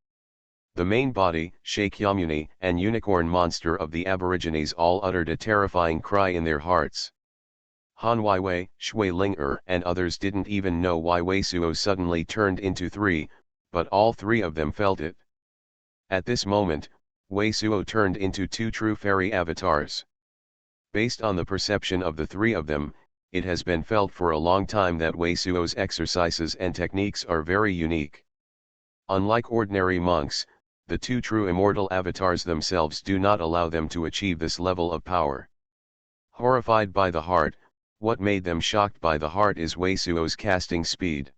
The main body, Shakyamuni, and unicorn monster of the Aborigines all uttered a terrifying cry in their hearts. Han Weiwei, Shui Ling and others didn't even know why Wei Suo suddenly turned into 3, but all 3 of them felt it. At this moment, Wei Suo turned into 2 true fairy avatars. Based on the perception of the 3 of them, it has been felt for a long time that Wei Suo's exercises and techniques are very unique. Unlike ordinary monks, the 2 true immortal avatars themselves do not allow them to achieve this level of power. Horrified by the heart, what made them shocked by the heart is Wei Suo's casting speed.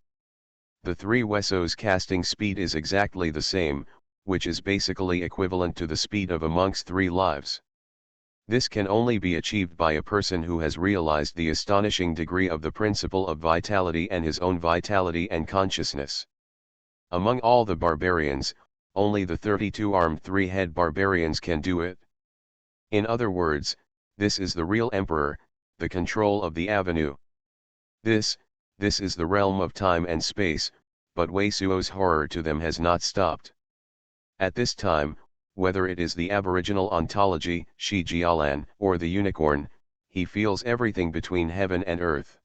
The 3 Weso's casting speed is exactly the same, which is basically equivalent to the speed of a monk's 3 lives. This can only be achieved by a person who has realized the astonishing degree of the principle of vitality and his own vitality and consciousness. Among all the barbarians, only the 32-armed 3-head barbarians can do it. In other words, this is the real emperor, the control of the avenue. This is the realm of time and space, but Wei Suo's horror to them has not stopped. At this time, whether it is the aboriginal ontology, Shi Jialan, or the unicorn, he feels everything between heaven and earth.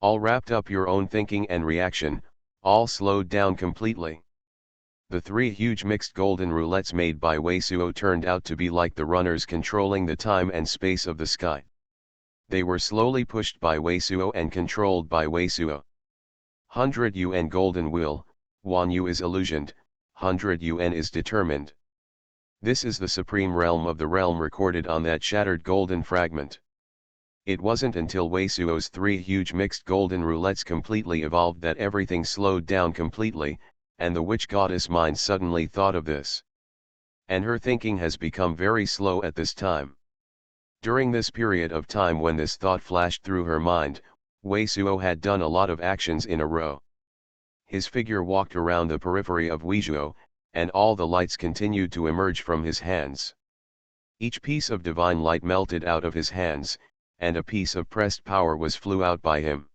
All wrapped up your own thinking and reaction, all slowed down completely. The 3 huge mixed golden roulettes made by Wei Suo turned out to be like the runners controlling the time and space of the sky. They were slowly pushed by Wei Suo and controlled by Wei Suo. 100 Yuan golden wheel, 1 Yu is illusioned, 100 Yuan is determined. This is the supreme realm of the realm recorded on that shattered golden fragment. It wasn't until Wei Suo's 3 huge mixed golden roulettes completely evolved that everything slowed down completely, and the witch goddess mind suddenly thought of this. And her thinking has become very slow at this time. During this period of time when this thought flashed through her mind, Wei Suo had done a lot of actions in a row. His figure walked around the periphery of Weizhuo, and all the lights continued to emerge from his hands. Each piece of divine light melted out of his hands, and a piece of pressed power flew out by him.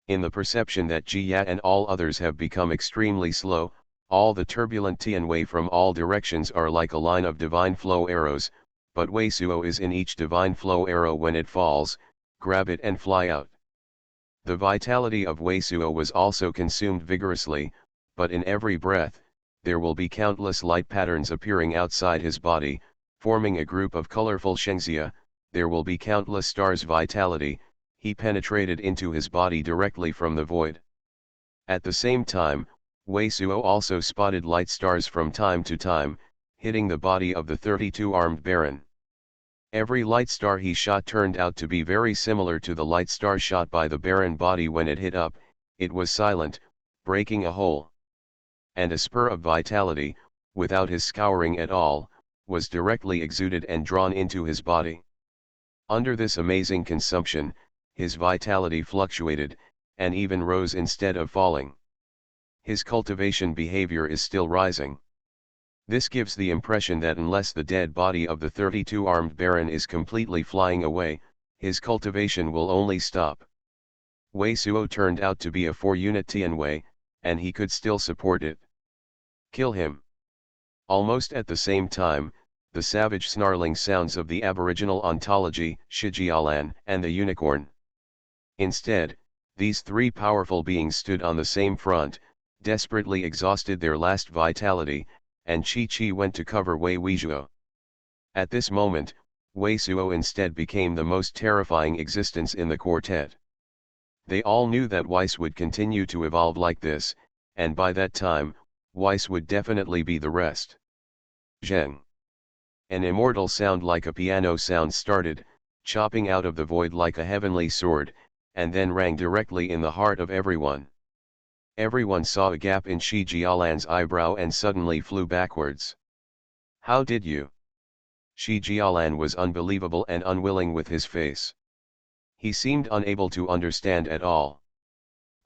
In the perception that Jia and all others have become extremely slow, all the turbulent Tianwei from all directions are like a line of divine flow arrows, but Wei Suo is in each divine flow arrow when it falls, grab it and fly out. The vitality of Wei Suo was also consumed vigorously, but in every breath, there will be countless light patterns appearing outside his body, forming a group of colorful shengxia. There will be countless stars vitality, he penetrated into his body directly from the void. At the same time, Wei Suo also spotted light stars from time to time, hitting the body of the 32-armed baron. Every light star he shot turned out to be very similar to the light star shot by the baron body when it hit up, it was silent, breaking a hole. and a spur of vitality, without his scouring at all, was directly exuded and drawn into his body. Under this amazing consumption, his vitality fluctuated, and even rose instead of falling. His cultivation behavior is still rising. This gives the impression that unless the dead body of the 32-armed baron is completely flying away, his cultivation will only stop. Wei Suo turned out to be a 4-unit Tianwei, and he could still support it. Kill him. Almost at the same time, the savage snarling sounds of the aboriginal ontology, Shijialan, and the unicorn. Instead, these three powerful beings stood on the same front, desperately exhausted their last vitality, and Chi went to cover Wei Wuzuo. At this moment, Wei Suo instead became the most terrifying existence in the quartet. They all knew that Weiss would continue to evolve like this, and by that time, Weiss would definitely be the rest. Zheng. An immortal sound like a piano sound started, chopping out of the void like a heavenly sword, and then rang directly in the heart of everyone. Everyone saw a gap in Shi Jialan's eyebrow and suddenly flew backwards. How did you? Shi Jialan was unbelievable and unwilling with his face. He seemed unable to understand at all.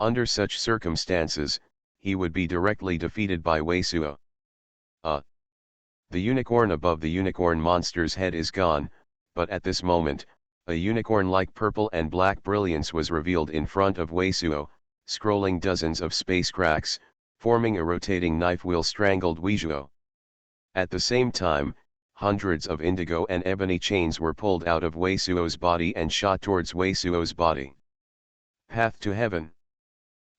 Under such circumstances, he would be directly defeated by Wei Suo. The unicorn above the unicorn monster's head is gone, but at this moment, a unicorn-like purple and black brilliance was revealed in front of Wei Suo, scrolling dozens of space cracks, forming a rotating knife wheel strangled Wuzuo. At the same time, hundreds of indigo and ebony chains were pulled out of Wei Suo's body and shot towards Wei Suo's body. Path to Heaven.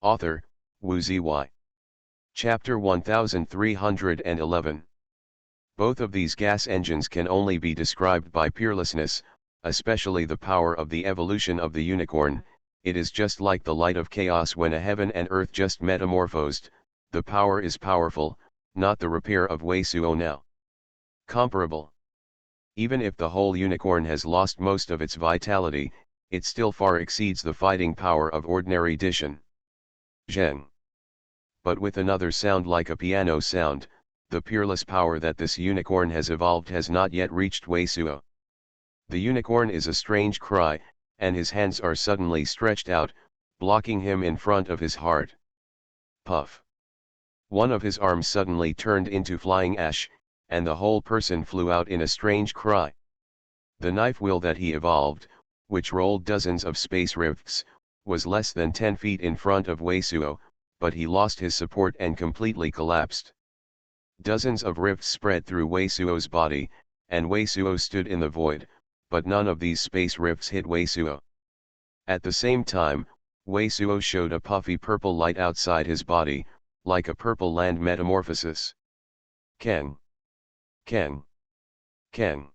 Author, Wu Ziyi. Chapter 1311. Both of these gas engines can only be described by peerlessness, especially the power of the evolution of the unicorn. It is just like the light of chaos when a heaven and earth just metamorphosed. The power is powerful, not the repair of Wei Suo now. Comparable. Even if the whole unicorn has lost most of its vitality, it still far exceeds the fighting power of ordinary Dishan. Zheng. But with another sound like a piano sound, the peerless power that this unicorn has evolved has not yet reached Wei Suo. The unicorn is a strange cry, and his hands are suddenly stretched out, blocking him in front of his heart. Puff. One of his arms suddenly turned into flying ash, and the whole person flew out in a strange cry. The knife wheel that he evolved, which rolled dozens of space rifts, was less than 10 feet in front of Wei Suo, but he lost his support and completely collapsed. Dozens of rifts spread through Wei Suo's body, and Wei Suo stood in the void, but none of these space rifts hit Wei Suo. At the same time, Wei Suo showed a puffy purple light outside his body, like a purple land metamorphosis. Keng. Keng. Keng.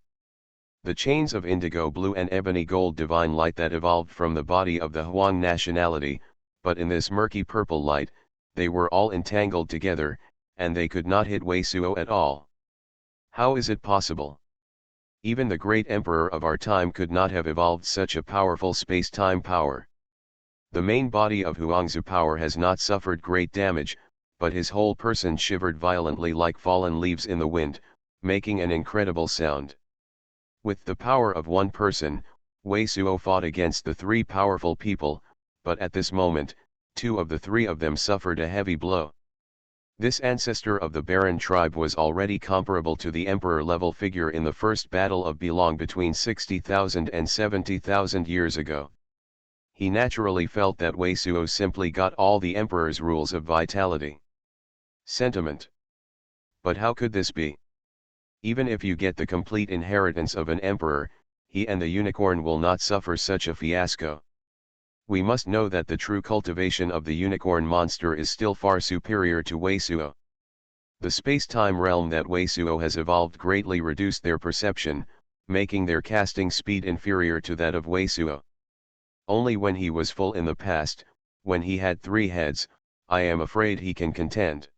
The chains of indigo blue and ebony gold divine light that evolved from the body of the Huang nationality, but in this murky purple light, they were all entangled together, and they could not hit Wei Suo at all. How is it possible? Even the great emperor of our time could not have evolved such a powerful space-time power. The main body of Huangzu power has not suffered great damage, but his whole person shivered violently like fallen leaves in the wind, making an incredible sound. With the power of one person, Wei Suo fought against the three powerful people, but at this moment, two of the three of them suffered a heavy blow. This ancestor of the Baron tribe was already comparable to the emperor-level figure in the first Battle of Belong between 60,000 and 70,000 years ago. He naturally felt that Wei Suo simply got all the emperor's rules of vitality. Sentiment. But how could this be? Even if you get the complete inheritance of an emperor, he and the unicorn will not suffer such a fiasco. We must know that the true cultivation of the unicorn monster is still far superior to Wei Suo. The space-time realm that Wei Suo has evolved greatly reduced their perception, making their casting speed inferior to that of Wei Suo. Only when he was full in the past, when he had 3 heads, I am afraid he can contend.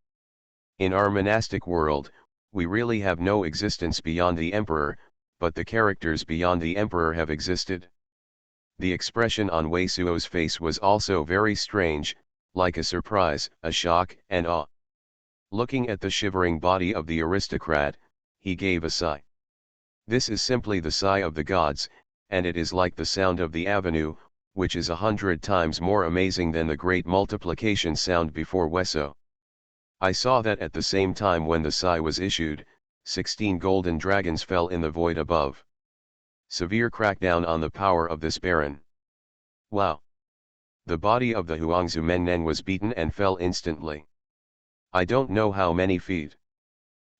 In our monastic world, we really have no existence beyond the emperor, but the characters beyond the emperor have existed. The expression on Wei Suo's face was also very strange, like a surprise, a shock, and awe. Looking at the shivering body of the aristocrat, he gave a sigh. This is simply the sigh of the gods, and it is like the sound of the avenue, which is 100 times more amazing than the great multiplication sound before Wesso. I saw that at the same time when the sigh was issued, 16 golden dragons fell in the void above. Severe crackdown on the power of this baron. Wow! The body of the Huangzu Mennen was beaten and fell instantly. I don't know how many feet.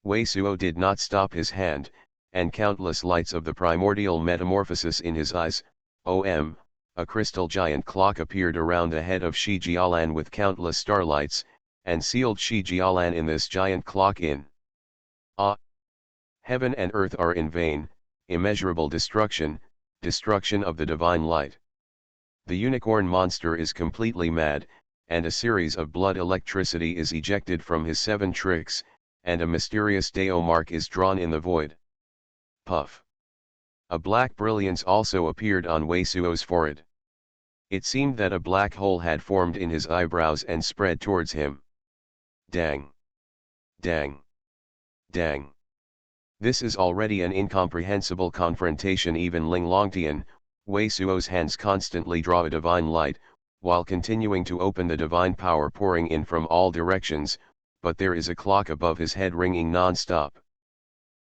Wei Suo did not stop his hand, and countless lights of the primordial metamorphosis in his eyes. A crystal giant clock appeared around the head of Shi Jialan with countless starlights, and sealed Shi Jialan in this giant clock in. Ah! Heaven and earth are in vain, immeasurable destruction, destruction of the divine light. The unicorn monster is completely mad, and a series of blood electricity is ejected from his 7 tricks, and a mysterious Dao mark is drawn in the void. Puff. A black brilliance also appeared on Wei Suo's forehead. It seemed that a black hole had formed in his eyebrows and spread towards him. Dang! Dang! Dang! This is already an incomprehensible confrontation. Even Ling Longtian, Wei Suo's hands constantly draw a divine light, while continuing to open the divine power pouring in from all directions, but there is a clock above his head ringing non-stop.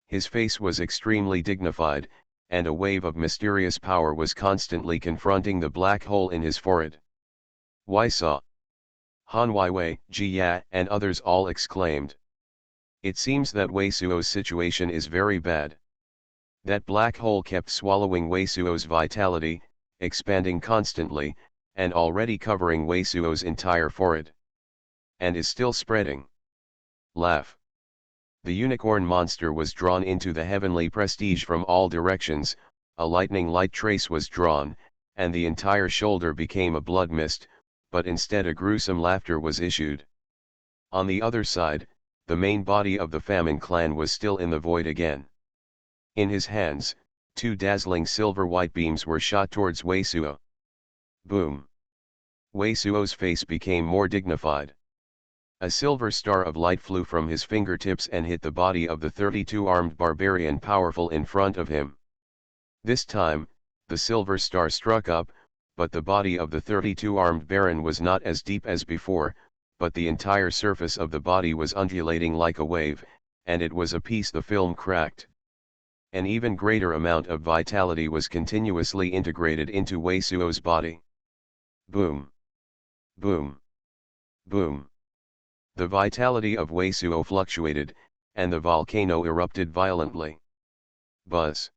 His face was extremely dignified, and a wave of mysterious power was constantly confronting the black hole in his forehead. Wai Sa, Han Weiwei, Ji Ya, and others all exclaimed. It seems that Wei Suo's situation is very bad. That black hole kept swallowing Wei Suo's vitality, expanding constantly, and already covering Wei Suo's entire forehead. And is still spreading. Laugh. The unicorn monster was drawn into the heavenly prestige from all directions, a lightning light trace was drawn, and the entire shoulder became a blood mist, but instead a gruesome laughter was issued. On the other side, the main body of the famine clan was still in the void again. In his hands, 2 dazzling silver-white beams were shot towards Wei Suo. Boom! Wei Suo's face became more dignified. A silver star of light flew from his fingertips and hit the body of the 32-armed barbarian powerful in front of him. This time, the silver star struck up, but the body of the 32-armed baron was not as deep as before, but the entire surface of the body was undulating like a wave, and it was a piece the film cracked. An even greater amount of vitality was continuously integrated into Wei Suo's body. Boom! Boom! Boom! The vitality of Wei Suo fluctuated, and the volcano erupted violently. Buzz!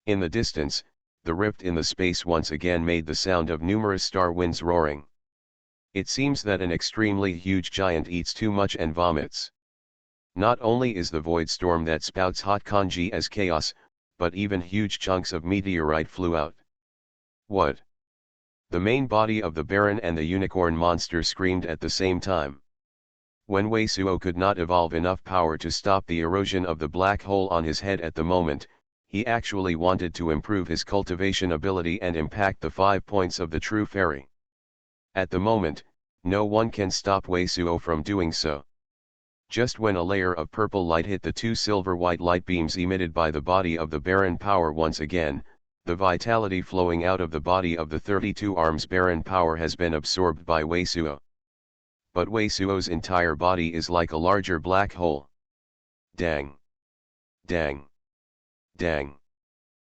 In the distance, the rift in the space once again made the sound of numerous star winds roaring. It seems that an extremely huge giant eats too much and vomits. Not only is the void storm that spouts hot kanji as chaos, but even huge chunks of meteorite flew out. What? The main body of the baron and the unicorn monster screamed at the same time. When Wei Suo could not evolve enough power to stop the erosion of the black hole on his head at the moment, he actually wanted to improve his cultivation ability and impact the 5 points of the true fairy. At the moment, no one can stop Wei Suo from doing so. Just when a layer of purple light hit the 2 silver-white light beams emitted by the body of the baron power once again, the vitality flowing out of the body of the 32 arms baron power has been absorbed by Wei Suo. But Wei Suo's entire body is like a larger black hole. Dang! Dang! Dang!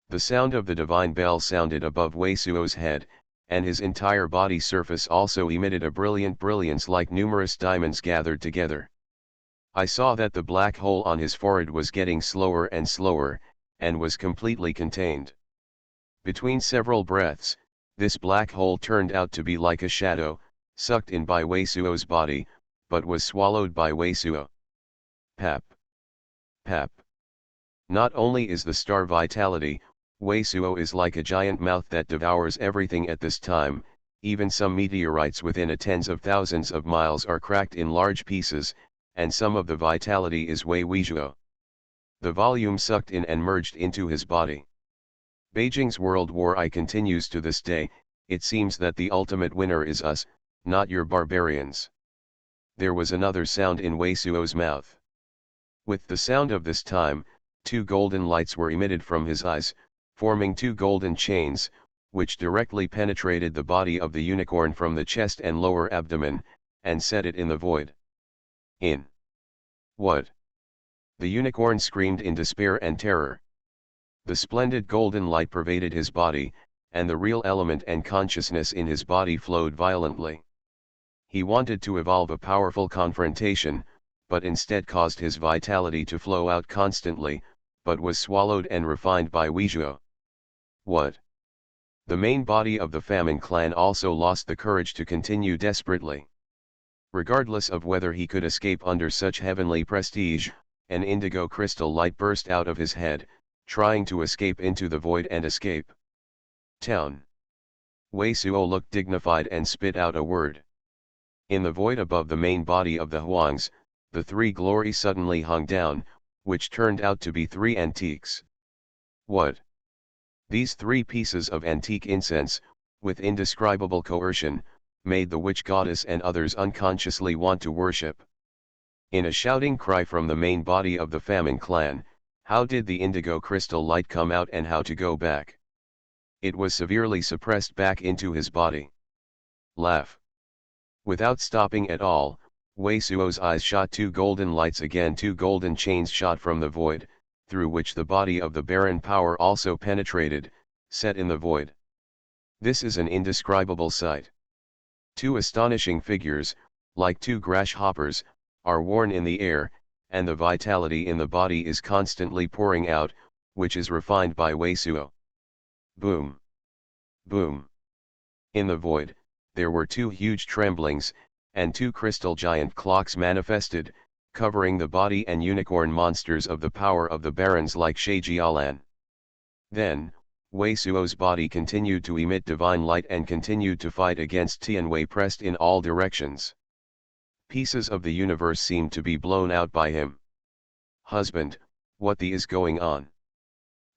The sound of the divine bell sounded above Wei Suo's head, and his entire body surface also emitted a brilliant brilliance like numerous diamonds gathered together. I saw that the black hole on his forehead was getting slower and slower, and was completely contained. Between several breaths, this black hole turned out to be like a shadow, sucked in by Wei Suo's body, but was swallowed by Wei Suo. Pap. Pap. Not only is the star vitality, Wei Suo is like a giant mouth that devours everything at this time, even some meteorites within a tens of thousands of miles are cracked in large pieces, and some of the vitality is Wei Wuzuo. The volume sucked in and merged into his body. Beijing's World War I continues to this day. It seems that the ultimate winner is us, not your barbarians. there was another sound in Wei Suo's mouth. With the sound of this time, two golden lights were emitted from his eyes, forming two golden chains, which directly penetrated the body of the unicorn from the chest and lower abdomen, and set it in the void. In what? The unicorn screamed in despair and terror. The splendid golden light pervaded his body, and the real element and consciousness in his body flowed violently. He wanted to evolve a powerful confrontation, but instead caused his vitality to flow out constantly, but was swallowed and refined by Weizhuo. What? The main body of the famine clan also lost the courage to continue desperately. Regardless of whether he could escape under such heavenly prestige, an indigo crystal light burst out of his head, trying to escape into the void and escape. Town. Wei Suo looked dignified and spit out a word. In the void above the main body of the Huangs, the three glories suddenly hung down, which turned out to be three antiques. What? These three pieces of antique incense, with indescribable coercion, made the witch goddess and others unconsciously want to worship. In a shouting cry from the main body of the famine clan, how did the indigo crystal light come out and how to go back? It was severely suppressed back into his body. Laugh. Without stopping at all, Wei Suo's eyes shot two golden lights again. Two golden chains shot from the void, through which the body of the barren power also penetrated, set in the void. This is an indescribable sight. Two astonishing figures, like two grasshoppers, are worn in the air, and the vitality in the body is constantly pouring out, which is refined by Wei Suo. Boom! Boom! In the void, there were two huge tremblings, and two crystal giant clocks manifested, covering the body and unicorn monsters of the power of the barons like Shaijialan. Then, Wei Suo's body continued to emit divine light and continued to fight against Tianwei pressed in all directions. Pieces of the universe seemed to be blown out by him. Husband, what the is going on?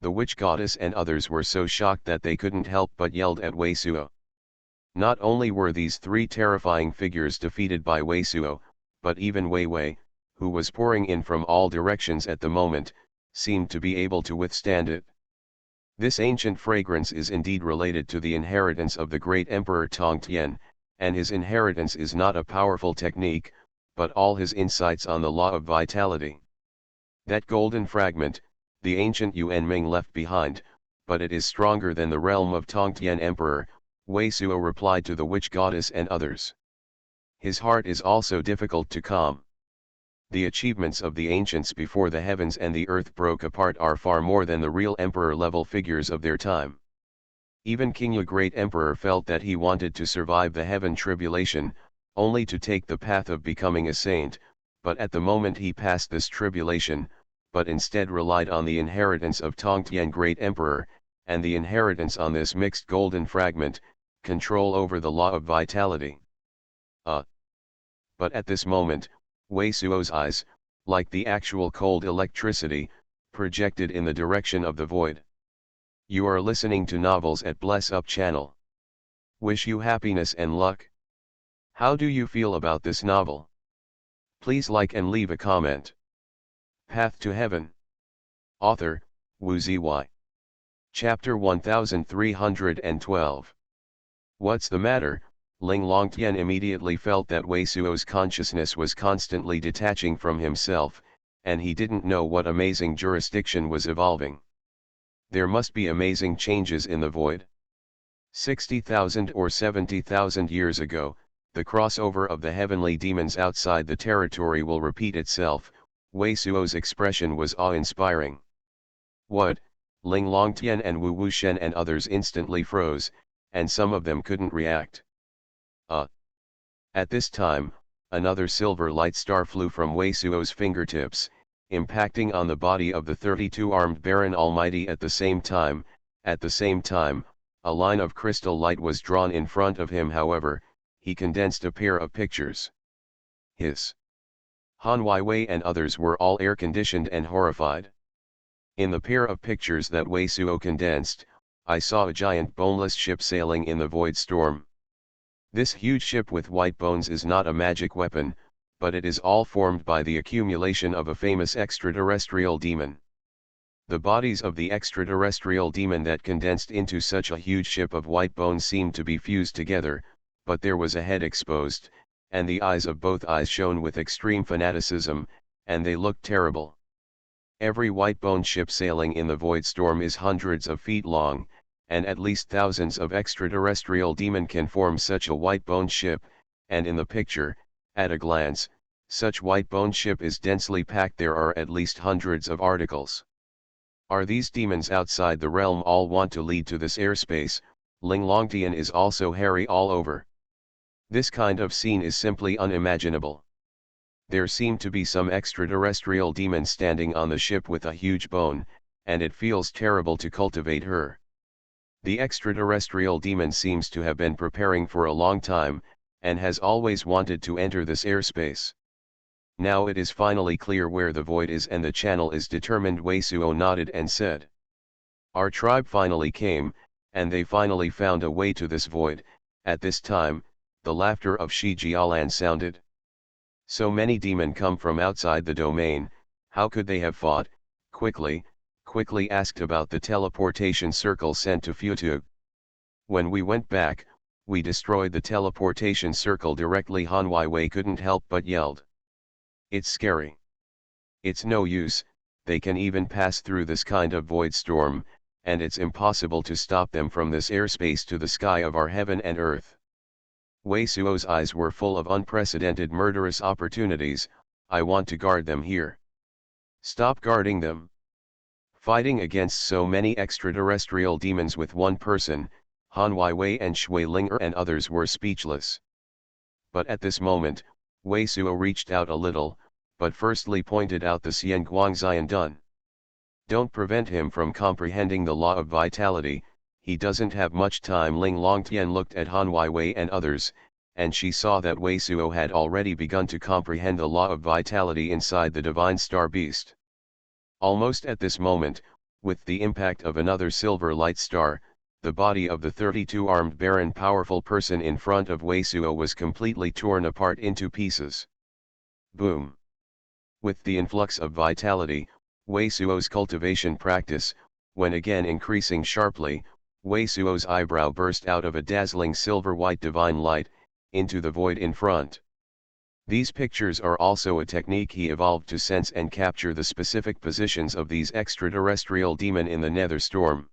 The witch goddess and others were so shocked that they couldn't help but yelled at Wei Suo. Not only were these three terrifying figures defeated by Wei Suo, but even Wei Wei, who was pouring in from all directions at the moment, seemed to be able to withstand it. This ancient fragrance is indeed related to the inheritance of the great Emperor Tongtian, and his inheritance is not a powerful technique, but all his insights on the law of vitality. That golden fragment, the ancient Yuan Ming left behind, but it is stronger than the realm of Tongtian Emperor, Wei Suo replied to the witch goddess and others. His heart is also difficult to calm. The achievements of the ancients before the heavens and the earth broke apart are far more than the real emperor-level figures of their time. Even King Yu Great Emperor felt that he wanted to survive the heaven tribulation, only to take the path of becoming a saint, but at the moment he passed this tribulation, but instead relied on the inheritance of Tongtian Great Emperor, and the inheritance on this mixed golden fragment, control over the law of vitality. But at this moment, Wei Suo's eyes, like the actual cold electricity, projected in the direction of the void. You are listening to Novels at Bless Up channel. Wish you happiness and luck. How do you feel about this novel? Please like and leave a comment. Path to Heaven. Author, Wu Ziyi. Chapter 1312. What's the matter? Ling Longtian immediately felt that Wei Suo's consciousness was constantly detaching from himself, and he didn't know what amazing jurisdiction was evolving. There must be amazing changes in the void. 60,000 or 70,000 years ago, the crossover of the heavenly demons outside the territory will repeat itself. Wei Suo's expression was awe-inspiring. What? Ling Longtian and Wu Wushen and others instantly froze, and some of them couldn't react. At this time, another silver light star flew from Wei Suo's fingertips, impacting on the body of the 32-armed Baron Almighty at the same time. At the same time, a line of crystal light was drawn in front of him. However, he condensed a pair of pictures. His Han Weiwei and others were all air-conditioned and horrified. In the pair of pictures that Wei Suo condensed, I saw a giant boneless ship sailing in the void storm. This huge ship with white bones is not a magic weapon, but it is all formed by the accumulation of a famous extraterrestrial demon. The bodies of the extraterrestrial demon that condensed into such a huge ship of white bones seemed to be fused together, but there was a head exposed, and the eyes of both eyes shone with extreme fanaticism, and they looked terrible. Every white-boned ship sailing in the void storm is hundreds of feet long, and at least thousands of extraterrestrial demon can form such a white-boned ship, and in the picture, at a glance, such white-boned ship is densely packed. There are at least hundreds of articles. Are these demons outside the realm all want to lead to this airspace? Ling Longtian is also hairy all over. This kind of scene is simply unimaginable. There seem to be some extraterrestrial demon standing on the ship with a huge bone, and it feels terrible to cultivate her. The extraterrestrial demon seems to have been preparing for a long time, and has always wanted to enter this airspace. Now it is finally clear where the void is and the channel is determined. Wei Suo nodded and said. Our tribe finally came, and they finally found a way to this void. At this time, the laughter of Shi Jialan sounded. So many demon come from outside the domain, how could they have fought? Quickly asked about the teleportation circle sent to Futug. When we went back, we destroyed the teleportation circle directly. Han Weiwei couldn't help but yelled. It's scary. It's no use, they can even pass through this kind of void storm, and it's impossible to stop them from this airspace to the sky of our heaven and earth. Wei Suo's eyes were full of unprecedented murderous opportunities. I want to guard them here. Stop guarding them. Fighting against so many extraterrestrial demons with one person, Han Weiwei and Shui Linger and others were speechless. But at this moment, Wei Suo reached out a little, but firstly pointed out the Xian Guangxian Dun. Don't prevent him from comprehending the law of vitality, he doesn't have much time. Ling Longtian looked at Han Weiwei and others, and she saw that Wei Suo had already begun to comprehend the law of vitality inside the divine star beast. Almost at this moment, with the impact of another silver light star, the body of the 32-armed barren powerful person in front of Wei Suo was completely torn apart into pieces. Boom! With the influx of vitality, Wei Suo's cultivation practice, when again increasing sharply, Wei Suo's eyebrow burst out of a dazzling silver-white divine light, into the void in front. These pictures are also a technique he evolved to sense and capture the specific positions of these extraterrestrial demon in the nether storm.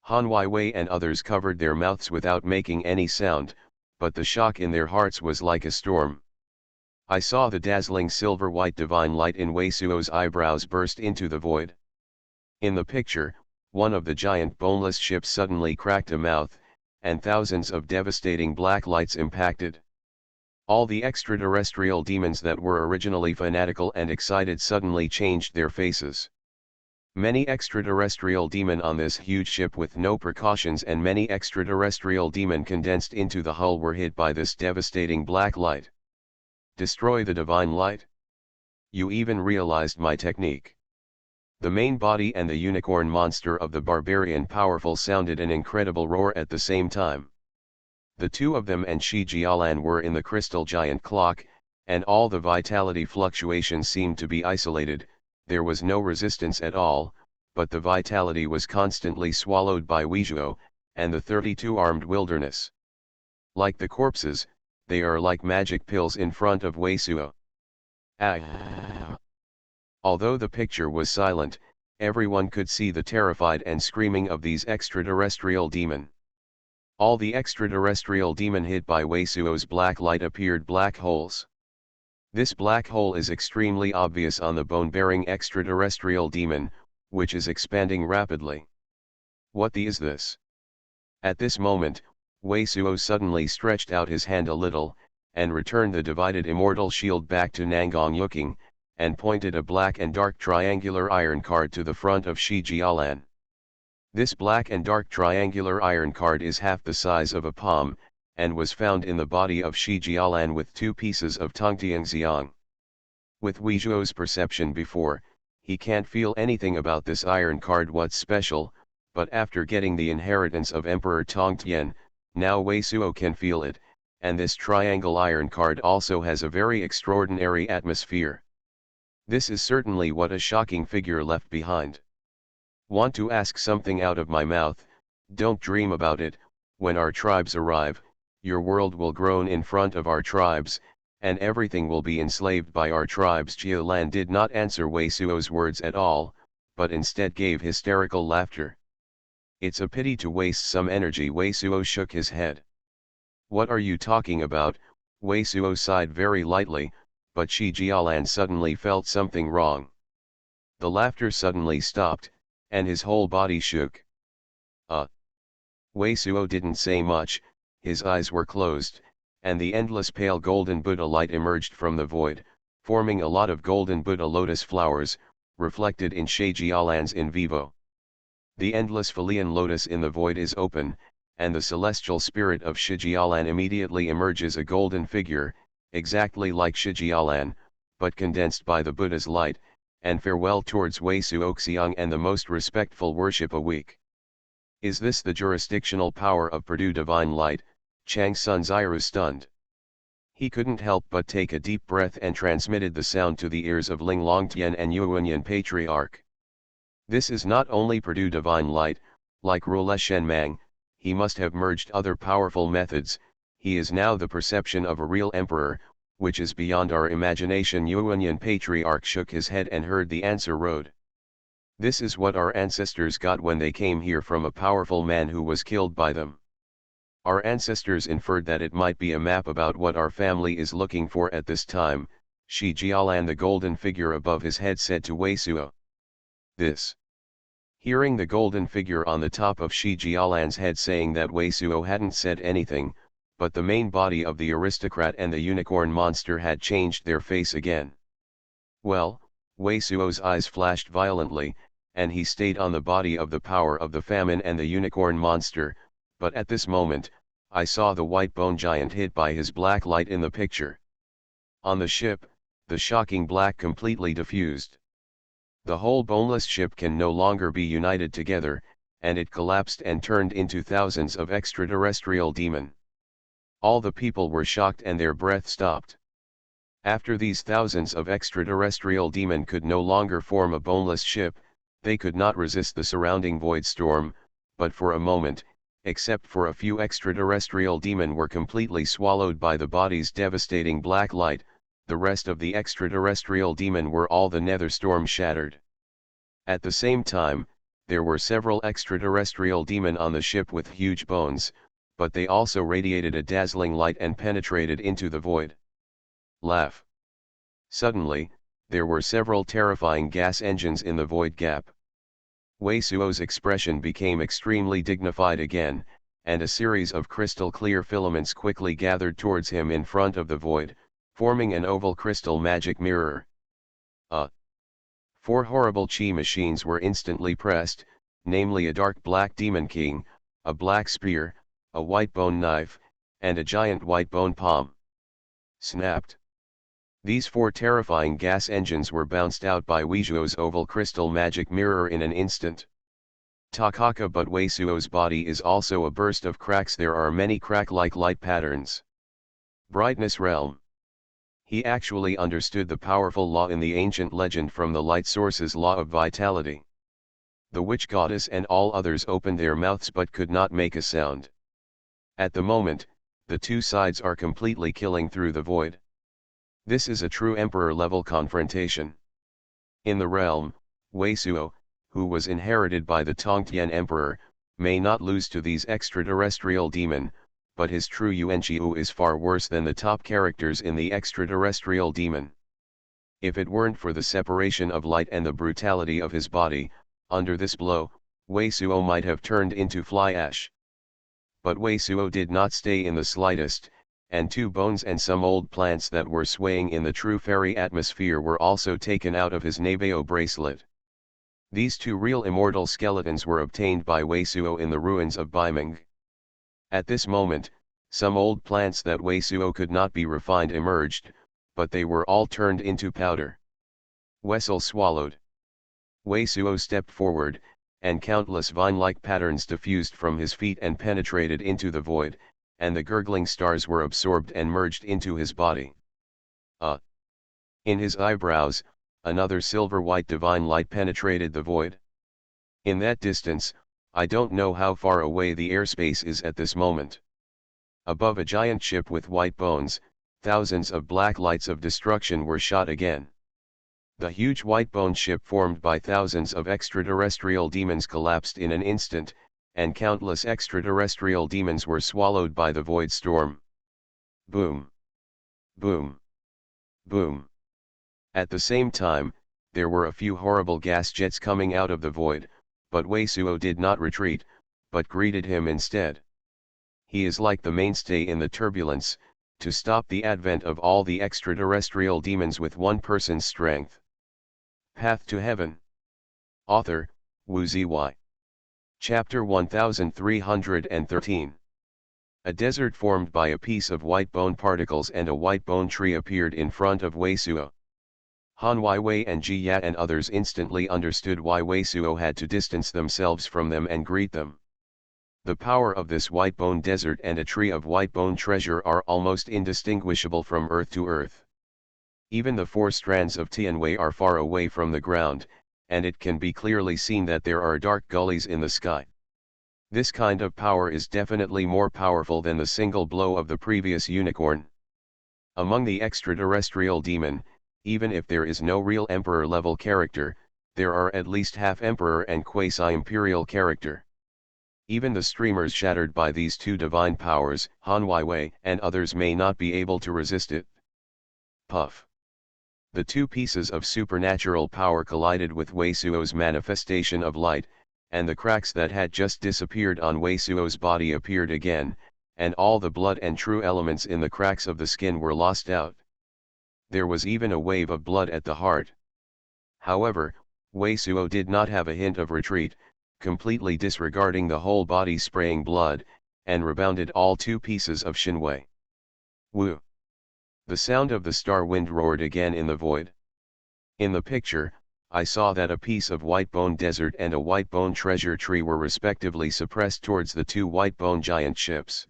Han Weiwei and others covered their mouths without making any sound, but the shock in their hearts was like a storm. I saw the dazzling silver-white divine light in Wei Suo's eyebrows burst into the void. In the picture, one of the giant boneless ships suddenly cracked a mouth, and thousands of devastating black lights impacted. All the extraterrestrial demons that were originally fanatical and excited suddenly changed their faces. Many extraterrestrial demon on this huge ship with no precautions and many extraterrestrial demon condensed into the hull were hit by this devastating black light. Destroy the divine light? You even realized my technique. The main body and the unicorn monster of the barbarian powerful sounded an incredible roar at the same time. The two of them and Shi Jialan were in the crystal giant clock, and all the vitality fluctuations seemed to be isolated. There was no resistance at all, but the vitality was constantly swallowed by Weizhuo, and the 32-armed wilderness. Like the corpses, they are like magic pills in front of Wei Suo. Although the picture was silent, everyone could see the terrified and screaming of these extraterrestrial demon. All the extraterrestrial demon hit by Wei Suo's black light appeared black holes. This black hole is extremely obvious on the bone-bearing extraterrestrial demon, which is expanding rapidly. What the is this? At this moment, Wei Suo suddenly stretched out his hand a little, and returned the divided immortal shield back to Nangong looking, and pointed a black and dark triangular iron card to the front of Shi Jialan. This black and dark triangular iron card is half the size of a palm, and was found in the body of Shi Jialan with 2 pieces of Tongtiang Xiang. With Weizhuo's perception before, he can't feel anything about this iron card what's special, but after getting the inheritance of Emperor Tongtian, now Wei Suo can feel it, and this triangle iron card also has a very extraordinary atmosphere. This is certainly what a shocking figure left behind. Want to ask something out of my mouth? Don't dream about it. When our tribes arrive, your world will groan in front of our tribes, and everything will be enslaved by our tribes. Xuanhuan did not answer Wei Suo's words at all, but instead gave hysterical laughter. It's a pity to waste some energy. Wei Suo shook his head. What are you talking about? Wei Suo sighed very lightly, but Shi Jialan suddenly felt something wrong. The laughter suddenly stopped, and his whole body shook. Wei Suo didn't say much, his eyes were closed, and the endless pale golden Buddha light emerged from the void, forming a lot of golden Buddha lotus flowers, reflected in Shi Jialan's in vivo. The endless Filian lotus in the void is open, and the celestial spirit of Shi Jialan immediately emerges, a golden figure, exactly like Shi Jialan, but condensed by the Buddha's light, and farewell towards Wei Suo Xiang and the most respectful worship a week. Is this the jurisdictional power of Purdue Divine Light? Chang Sun's iris stunned. He couldn't help but take a deep breath and transmitted the sound to the ears of Ling Longtian and Xuanhuan Patriarch. This is not only Purdue Divine Light, like Rule Shenmang, he must have merged other powerful methods. He is now the perception of a real emperor, which is beyond our imagination. Xuanhuan Patriarch shook his head and heard the answer road. This is what our ancestors got when they came here from a powerful man who was killed by them. Our ancestors inferred that it might be a map about what our family is looking for at this time. Shi Jialan, the golden figure above his head, said to Wei Suo. This. Hearing the golden figure on the top of Shi Jialan's head saying that, Wei Suo hadn't said anything, but the main body of the aristocrat and the unicorn monster had changed their face again. Well, Wei Suo's eyes flashed violently, and he stayed on the body of the power of the famine and the unicorn monster, but at this moment, I saw the white bone giant hid by his black light in the picture. On the ship, the shocking black completely diffused. The whole boneless ship can no longer be united together, and it collapsed and turned into thousands of extraterrestrial demon. All the people were shocked and their breath stopped. After these thousands of extraterrestrial demon could no longer form a boneless ship, they could not resist the surrounding void storm, but for a moment, except for a few extraterrestrial demon were completely swallowed by the body's devastating black light. The rest of the extraterrestrial demon were all the nether storm shattered. At the same time, there were several extraterrestrial demon on the ship with huge bones, but they also radiated a dazzling light and penetrated into the void. Laugh. Suddenly, there were several terrifying gas engines in the void gap. Wei Suo's expression became extremely dignified again, and a series of crystal clear filaments quickly gathered towards him in front of the void, forming an oval crystal magic mirror. 4 horrible chi machines were instantly pressed, namely a dark black demon king, a black spear, a white bone knife, and a giant white bone palm. Snapped. These 4 terrifying gas engines were bounced out by Wei Suo's oval crystal magic mirror in an instant. Takaka, but Wei Suo's body is also a burst of cracks. There are many crack-like light patterns. Brightness realm. He actually understood the powerful law in the ancient legend from the light source's law of vitality. The witch goddess and all others opened their mouths but could not make a sound. At the moment, the 2 sides are completely killing through the void. This is a true emperor-level confrontation. In the realm, Wei Suo, who was inherited by the Tongtian emperor, may not lose to these extraterrestrial demon, but his true Yuanqiu is far worse than the top characters in the extraterrestrial demon. If it weren't for the separation of light and the brutality of his body, under this blow, Wei Suo might have turned into fly ash. But Wei Suo did not stay in the slightest, and 2 bones and some old plants that were swaying in the true fairy atmosphere were also taken out of his Naveo bracelet. These 2 real immortal skeletons were obtained by Wei Suo in the ruins of Baiming. At this moment, some old plants that Wei Suo could not be refined emerged, but they were all turned into powder. Wessel swallowed. Wei Suo stepped forward, and countless vine-like patterns diffused from his feet and penetrated into the void, and the gurgling stars were absorbed and merged into his body. In his eyebrows, another silver-white divine light penetrated the void. In that distance, I don't know how far away the airspace is at this moment. Above a giant ship with white bones, thousands of black lights of destruction were shot again. The huge white bone ship formed by thousands of extraterrestrial demons collapsed in an instant, and countless extraterrestrial demons were swallowed by the void storm. Boom! Boom! Boom! At the same time, there were a few horrible gas jets coming out of the void, but Weisuo did not retreat, but greeted him instead. He is like the mainstay in the turbulence, to stop the advent of all the extraterrestrial demons with one person's strength. Path to Heaven. Author, Wu Zy. Chapter 1313. A desert formed by a piece of white bone particles and a white bone tree appeared in front of Weisuo. Han Weiwei and Ji Ya and others instantly understood why Weisuo had to distance themselves from them and greet them. The power of this white bone desert and a tree of white bone treasure are almost indistinguishable from earth to earth. Even the four strands of Tianwei are far away from the ground, and it can be clearly seen that there are dark gullies in the sky. This kind of power is definitely more powerful than the single blow of the previous unicorn. Among the extraterrestrial demon, even if there is no real emperor-level character, there are at least half-emperor and quasi-imperial character. Even the streamers shattered by these two divine powers, Han Weiwei and others, may not be able to resist it. Puff. The two pieces of supernatural power collided with Weisuo's manifestation of light, and the cracks that had just disappeared on Weisuo's body appeared again, and all the blood and true elements in the cracks of the skin were lost out. There was even a wave of blood at the heart. However, Weisuo did not have a hint of retreat, completely disregarding the whole body spraying blood, and rebounded all two pieces of Xuanhuan. Woo! The sound of the star wind roared again in the void. In the picture, I saw that a piece of white bone desert and a white bone treasure tree were respectively suppressed towards the two white bone giant ships.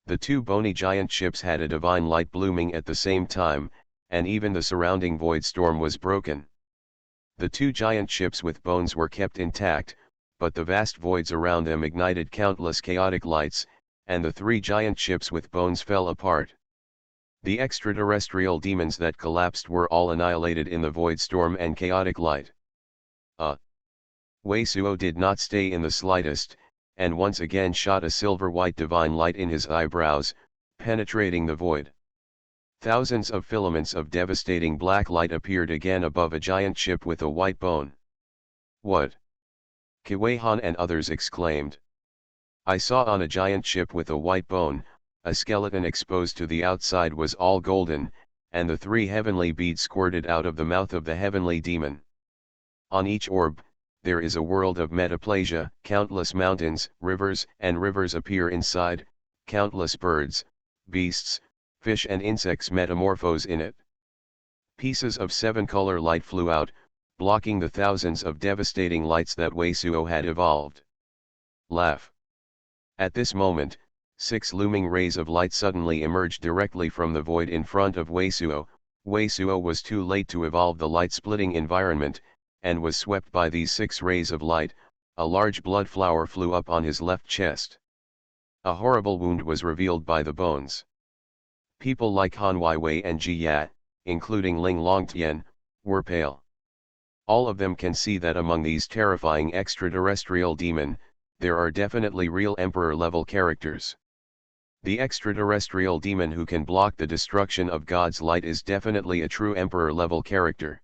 The two bony giant ships had a divine light blooming at the same time, and even the surrounding void storm was broken. The two giant ships with bones were kept intact, but the vast voids around them ignited countless chaotic lights, and the three giant ships with bones fell apart. The extraterrestrial demons that collapsed were all annihilated in the void storm and chaotic light. Weisuo did not stay in the slightest, and once again shot a silver-white divine light in his eyebrows, penetrating the void. Thousands of filaments of devastating black light appeared again above a giant ship with a white bone. What? Xuanhuan and others exclaimed. I saw on a giant ship with a white bone, a skeleton exposed to the outside was all golden, and the three heavenly beads squirted out of the mouth of the heavenly demon. On each orb, there is a world of metaplasia, countless mountains, and rivers appear inside, countless birds, beasts, fish and insects metamorphose in it. Pieces of seven-color light flew out, blocking the thousands of devastating lights that Weisuo had evolved. Laugh. At this moment, 6 looming rays of light suddenly emerged directly from the void in front of Weisuo. Weisuo was too late to evolve the light-splitting environment, and was swept by these 6 rays of light. A large blood flower flew up on his left chest. A horrible wound was revealed by the bones. People like Han Weiwei and Ji Ya, including Ling Longtian, were pale. All of them can see that among these terrifying extraterrestrial demon, there are definitely real emperor-level characters. The extraterrestrial demon who can block the destruction of God's light is definitely a true emperor-level character.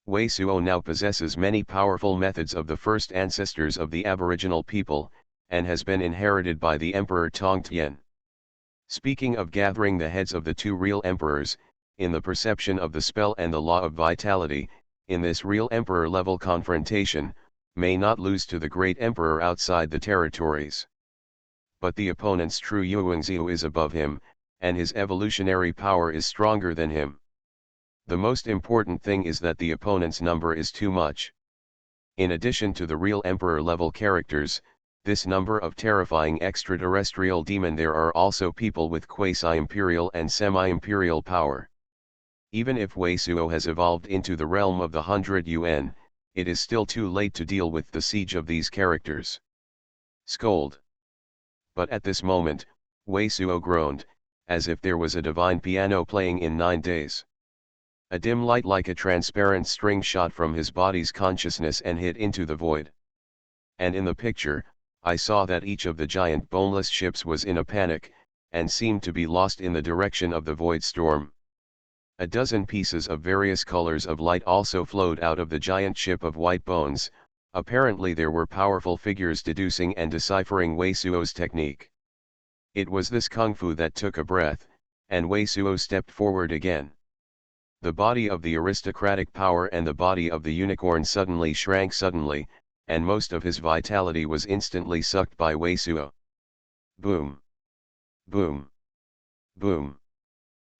Weisuo now possesses many powerful methods of the first ancestors of the aboriginal people, and has been inherited by the Emperor Tongtian. Speaking of gathering the heads of the 2 real emperors, in the perception of the spell and the law of vitality, in this real emperor-level confrontation, may not lose to the great emperor outside the territories. But the opponent's true Yuanxiu is above him, and his evolutionary power is stronger than him. The most important thing is that the opponent's number is too much. In addition to the real emperor-level characters, this number of terrifying extraterrestrial demon. There are also people with quasi-imperial and semi-imperial power. Even if Wei Suo has evolved into the realm of the 100 yuan, it is still too late to deal with the siege of these characters. Scold. But at this moment, Wei Suo groaned, as if there was a divine piano playing in 9 days. A dim light like a transparent string shot from his body's consciousness and hit into the void. And in the picture, I saw that each of the giant boneless ships was in a panic, and seemed to be lost in the direction of the void storm. A dozen pieces of various colors of light also flowed out of the giant ship of white bones. Apparently there were powerful figures deducing and deciphering Wei Suo's technique. It was this kung fu that took a breath, and Wei Suo stepped forward again. The body of the aristocratic power and the body of the unicorn suddenly shrank suddenly, and most of his vitality was instantly sucked by Wei Suo. Boom! Boom! Boom!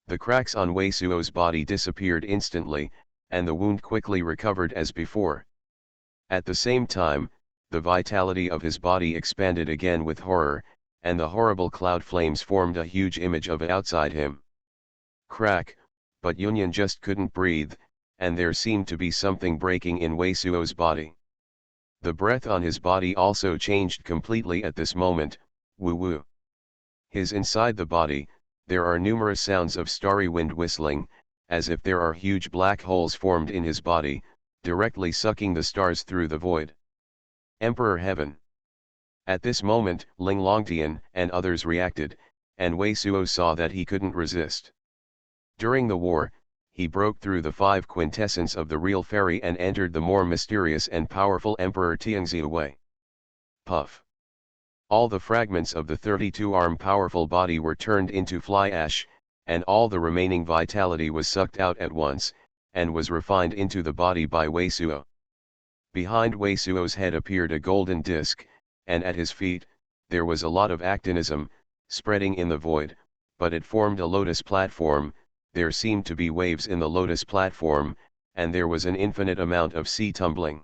The cracks on Wei Suo's body disappeared instantly, and the wound quickly recovered as before. At the same time, the vitality of his body expanded again with horror, and the horrible cloud flames formed a huge image of it outside him. Crack, but Yunyan just couldn't breathe, and there seemed to be something breaking in Wei Suo's body. The breath on his body also changed completely at this moment. Woo woo. His inside the body, there are numerous sounds of starry wind whistling, as if there are huge black holes formed in his body, directly sucking the stars through the void. Emperor Heaven. At this moment, Ling Longtian and others reacted, and Wei Suo saw that he couldn't resist. During the war, he broke through the 5 quintessence of the real fairy and entered the more mysterious and powerful Emperor Tianzi Wei. Puff. All the fragments of the 32-arm powerful body were turned into fly ash, and all the remaining vitality was sucked out at once, and was refined into the body by Wei Suo. Behind Wei Suo's head appeared a golden disc, and at his feet, there was a lot of actinism, spreading in the void, but it formed a lotus platform. There seemed to be waves in the lotus platform, and there was an infinite amount of sea tumbling.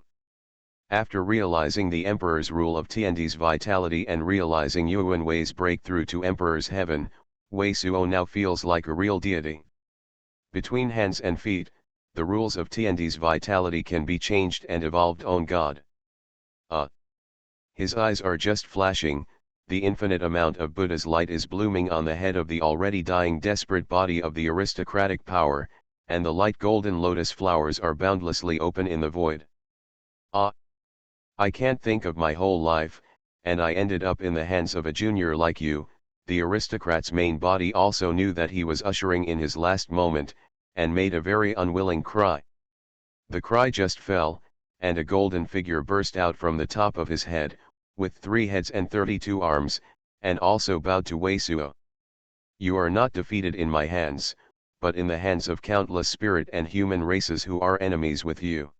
After realizing the Emperor's rule of Tiandi's vitality and realizing Yuan Wei's breakthrough to Emperor's heaven, Wei Suo now feels like a real deity. Between hands and feet, the rules of Tiandi's vitality can be changed and evolved on God. His eyes are just flashing, the infinite amount of Buddha's light is blooming on the head of the already dying desperate body of the aristocratic power, and the light golden lotus flowers are boundlessly open in the void. I can't think of my whole life, and I ended up in the hands of a junior like you. The aristocrat's main body also knew that he was ushering in his last moment, and made a very unwilling cry. The cry just fell, and a golden figure burst out from the top of his head, with 3 heads and 32 arms, and also bowed to Wei Suo. You are not defeated in my hands, but in the hands of countless spirit and human races who are enemies with you.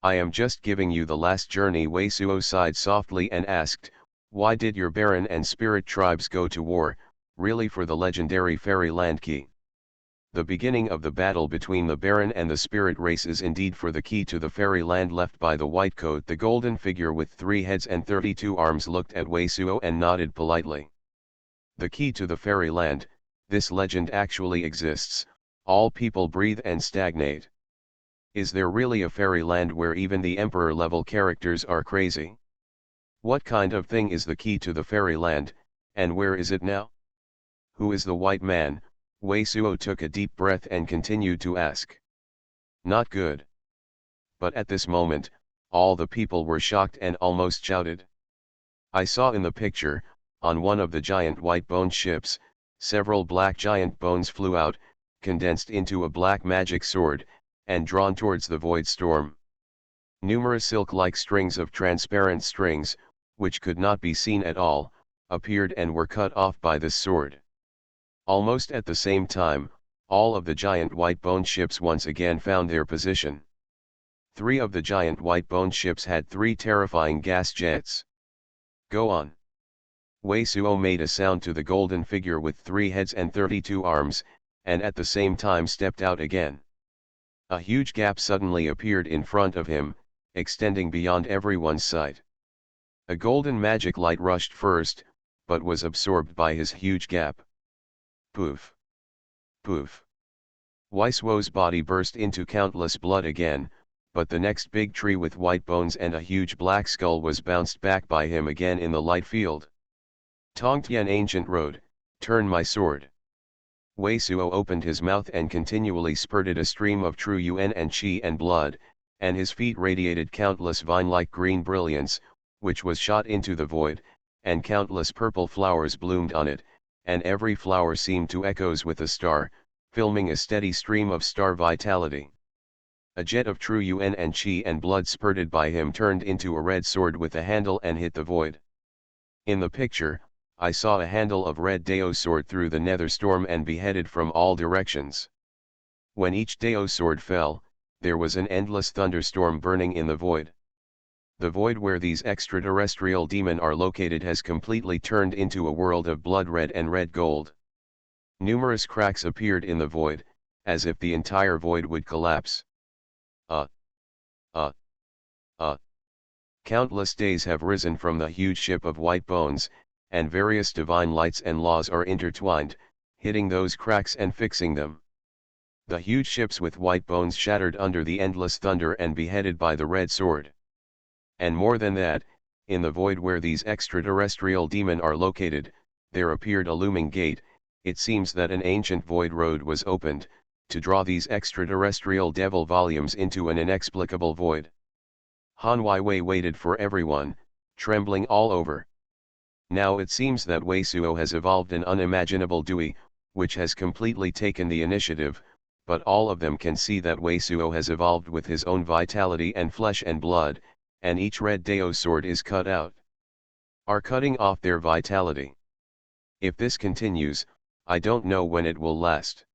I am just giving you the last journey. Wei Suo sighed softly and asked, why did your Baron and Spirit tribes go to war, really for the legendary Fairy Land Key? The beginning of the battle between the Baron and the Spirit race is indeed for the key to the Fairy Land left by the White Coat. The golden figure with 3 heads and 32 arms looked at Wei Suo and nodded politely. The key to the Fairy Land, this legend actually exists. All people breathe and stagnate. Is there really a fairy land where even the emperor-level characters are crazy? What kind of thing is the key to the fairy land, and where is it now? Who is the white man? Wei Suo took a deep breath and continued to ask. Not good. But at this moment, all the people were shocked and almost shouted. I saw in the picture, on one of the giant white bone ships, several black giant bones flew out, condensed into a black magic sword, and drawn towards the void storm. Numerous silk-like strings of transparent strings, which could not be seen at all, appeared and were cut off by this sword. Almost at the same time, all of the giant white bone ships once again found their position. 3 of the giant white bone ships had 3 terrifying gas jets. Go on. Wei Suo made a sound to the golden figure with 3 heads and 32 arms, and at the same time stepped out again. A huge gap suddenly appeared in front of him, extending beyond everyone's sight. A golden magic light rushed first, but was absorbed by his huge gap. Poof! Poof! Weisuo's body burst into countless blood again, but the next big tree with white bones and a huge black skull was bounced back by him again in the light field. Tongtian Ancient Road, turn my sword. Weisuo opened his mouth and continually spurted a stream of true yuan and qi and blood, and his feet radiated countless vine-like green brilliance, which was shot into the void, and countless purple flowers bloomed on it, and every flower seemed to echoes with a star, filming a steady stream of star vitality. A jet of true yuan and qi and blood spurted by him turned into a red sword with a handle and hit the void. In the picture, I saw a handle of red Dao sword through the nether storm and beheaded from all directions. When each Dao sword fell, there was an endless thunderstorm burning in the void. The void where these extraterrestrial demons are located has completely turned into a world of blood red and red gold. Numerous cracks appeared in the void, as if the entire void would collapse. Countless days have risen from the huge ship of white bones, and various divine lights and laws are intertwined, hitting those cracks and fixing them. The huge ships with white bones shattered under the endless thunder and beheaded by the red sword. And more than that, in the void where these extraterrestrial demons are located, there appeared a looming gate. It seems that an ancient void road was opened, to draw these extraterrestrial devil volumes into an inexplicable void. Han Wei waited for everyone, trembling all over. Now it seems that Weisuo has evolved an unimaginable Dui, which has completely taken the initiative, but all of them can see that Weisuo has evolved with his own vitality and flesh and blood, and each red Dao sword is cut out. Are cutting off their vitality. If this continues, I don't know when it will last.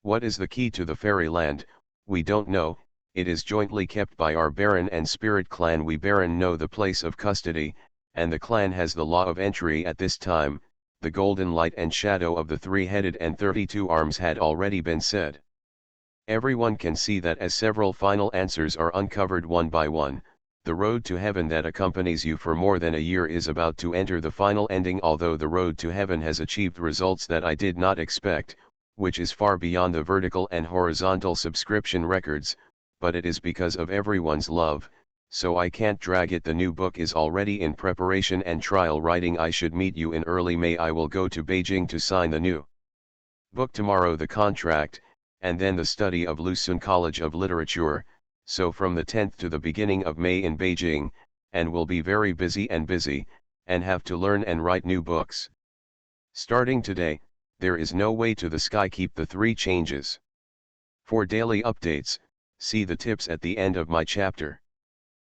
What is the key to the fairyland? We don't know. It is jointly kept by our Baron and Spirit clan. We Baron know the place of custody, and the clan has the law of entry at this time. The golden light and shadow of the three-headed and 32 arms had already been said. Everyone can see that as several final answers are uncovered one by one, the road to heaven that accompanies you for more than a year is about to enter the final ending. Although the road to heaven has achieved results that I did not expect, which is far beyond the vertical and horizontal subscription records, but it is because of everyone's love, so I can't drag it. The new book is already in preparation and trial writing. I should meet you in early May. I will go to Beijing to sign the new book tomorrow, the contract, and then the study of Lusun College of Literature, so from the 10th to the beginning of May in Beijing, and will be very busy, and have to learn and write new books. Starting today, there is no way to the sky. Keep the 3 changes. For daily updates, see the tips at the end of my chapter.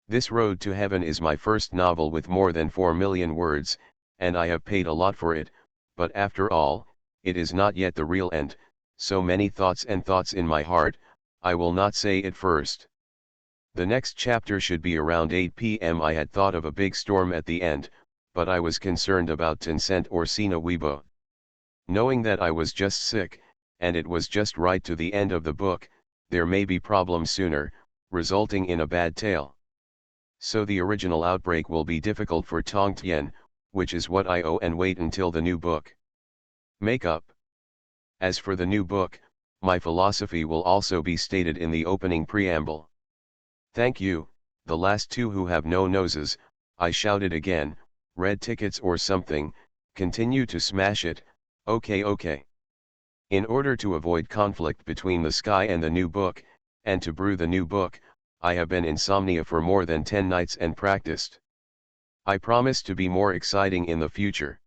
This Road to Heaven is my first novel with more than 4 million words, and I have paid a lot for it, but after all, it is not yet the real end. So many thoughts in my heart, I will not say it first. The next chapter should be around 8 p.m. I had thought of a big storm at the end, but I was concerned about Tencent or Sina Weibo. Knowing that I was just sick, and it was just right to the end of the book, there may be problems sooner, resulting in a bad tale. So the original outbreak will be difficult for Tongtian, which is what I owe, and wait until the new book. Make up. As for the new book, my philosophy will also be stated in the opening preamble. Thank you, the last 2 who have no noses, I shouted again, red tickets or something, continue to smash it, okay. In order to avoid conflict between the sky and the new book, and to brew the new book, I have been insomnia for more than 10 nights and practiced. I promise to be more exciting in the future.